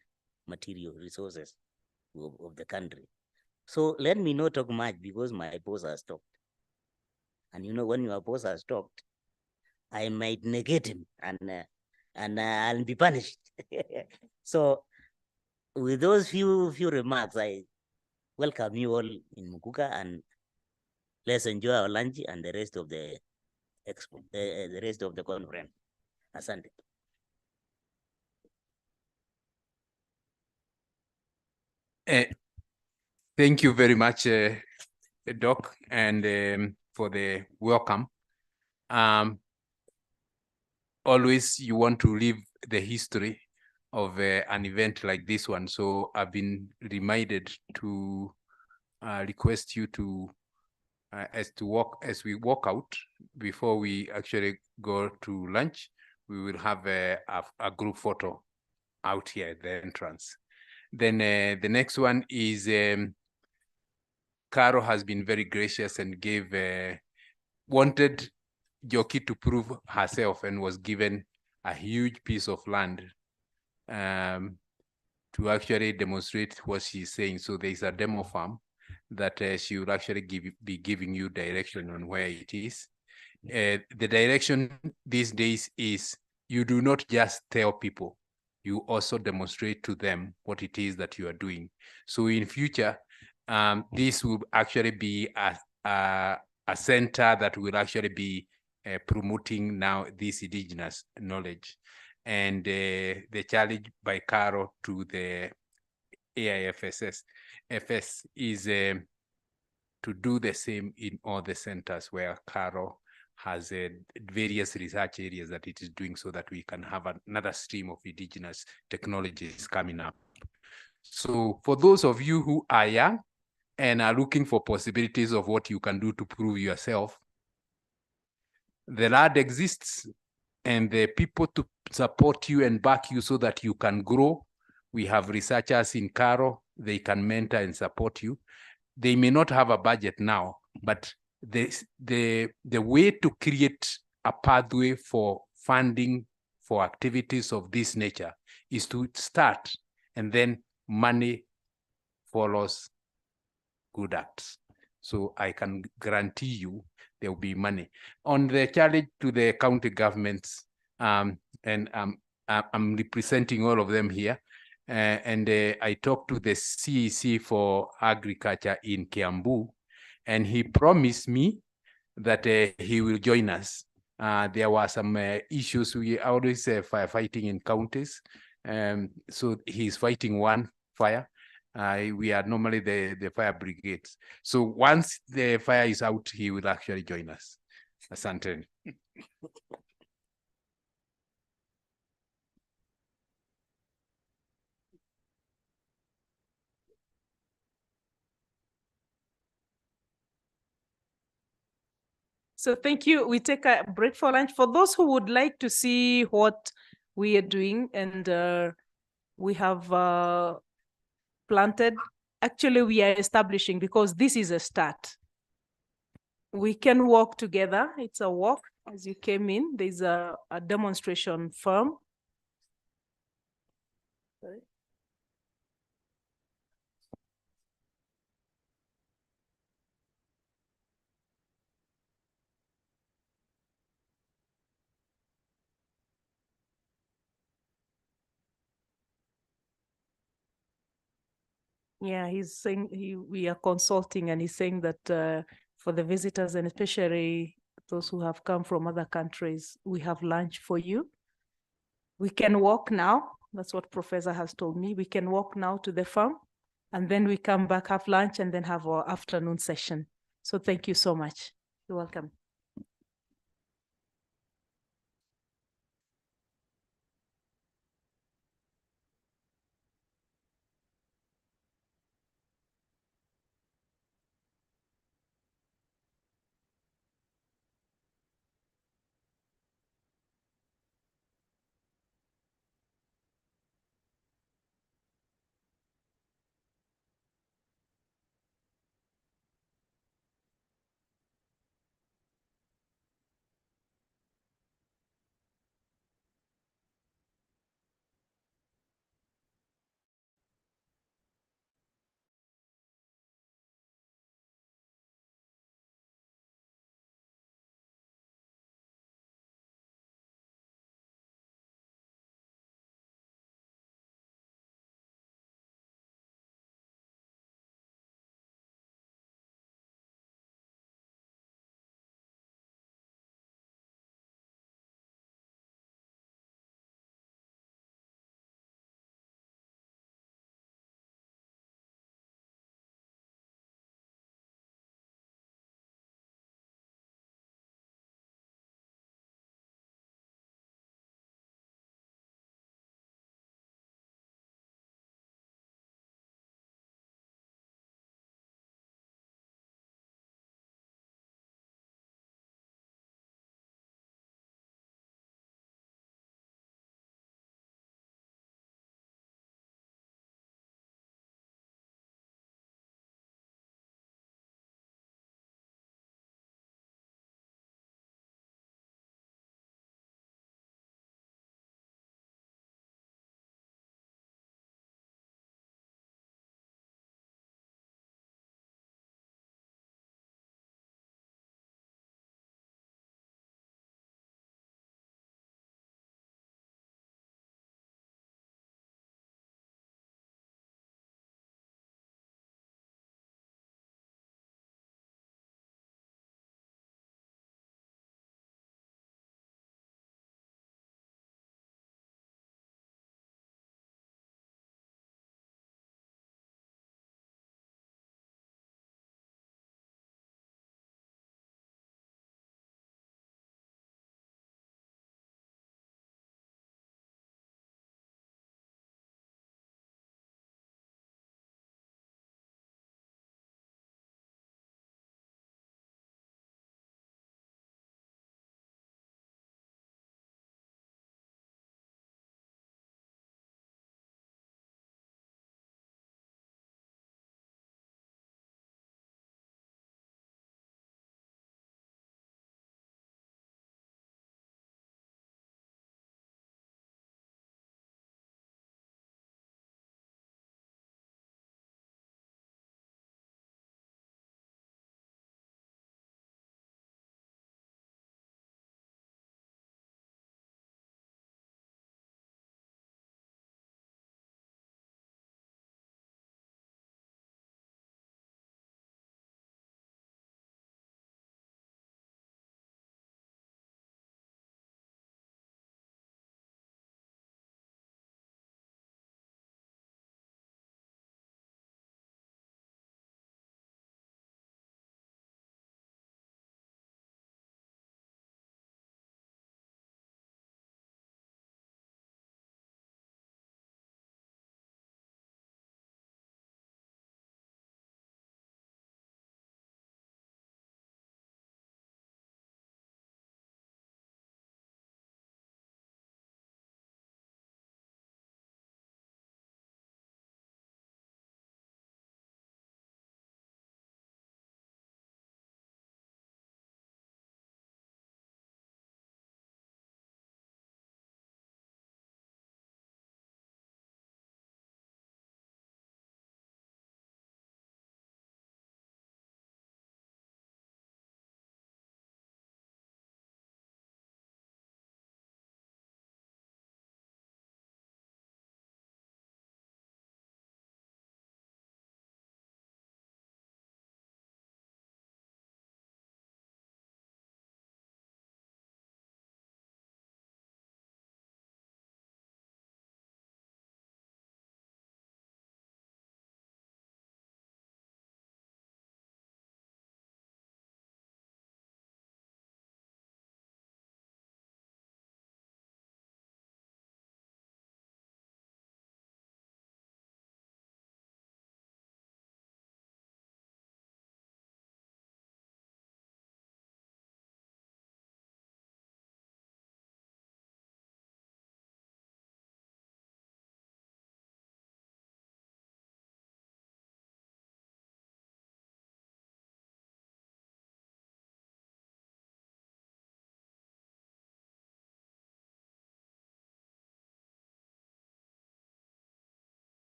material resources of the country. So let me not talk much because my boss has stopped. And you know, when your boss has stopped, I might negate him and I'll be punished. So with those few remarks, I welcome you all in Muguga, and let's enjoy our lunch and the rest of the expo, the rest of the conference. Asante. Thank you very much, Doc, and for the welcome. Always you want to live the history of an event like this one. So I've been reminded to request you to, as we walk out, before we actually go to lunch, we will have a group photo out here at the entrance. Then the next one is Caro has been very gracious and wanted Joki to prove herself and was given a huge piece of land to actually demonstrate what she's saying. So there's a demo farm that she will actually be giving you direction on where it is. The direction these days is you do not just tell people, you also demonstrate to them what it is that you are doing. So in future, this will actually be a center that will actually be promoting now this indigenous knowledge. And the challenge by Caro to the AIFSS is to do the same in all the centers where Caro has various research areas that it is doing, so that we can have another stream of indigenous technologies coming up. So for those of you who are young and are looking for possibilities of what you can do to prove yourself, the lab exists, and the people to support you and back you so that you can grow. We have researchers in Caro, they can mentor and support you. They may not have a budget now, but the way to create a pathway for funding for activities of this nature is to start, and then money follows good acts. So I can guarantee you there will be money. On the challenge to the county governments, and I'm representing all of them here, and I talked to the CEC for agriculture in Kiambu, and he promised me that he will join us. There were some issues. We always firefighting in counties, so he's fighting one fire. We are normally the fire brigades. So once the fire is out, he will actually join us. Asante. So thank you. We take a break for lunch. For those who would like to see what we are doing, and we have planted, actually we are establishing, because this is a start. We can walk together. It's a walk. As you came in, there's a demonstration farm. Sorry. Yeah, he's saying we are consulting, and he's saying that for the visitors, and especially those who have come from other countries, we have lunch for you. We can walk now. That's what Professor has told me. We can walk now to the farm, and then we come back, have lunch, and then have our afternoon session. So thank you so much. You're welcome.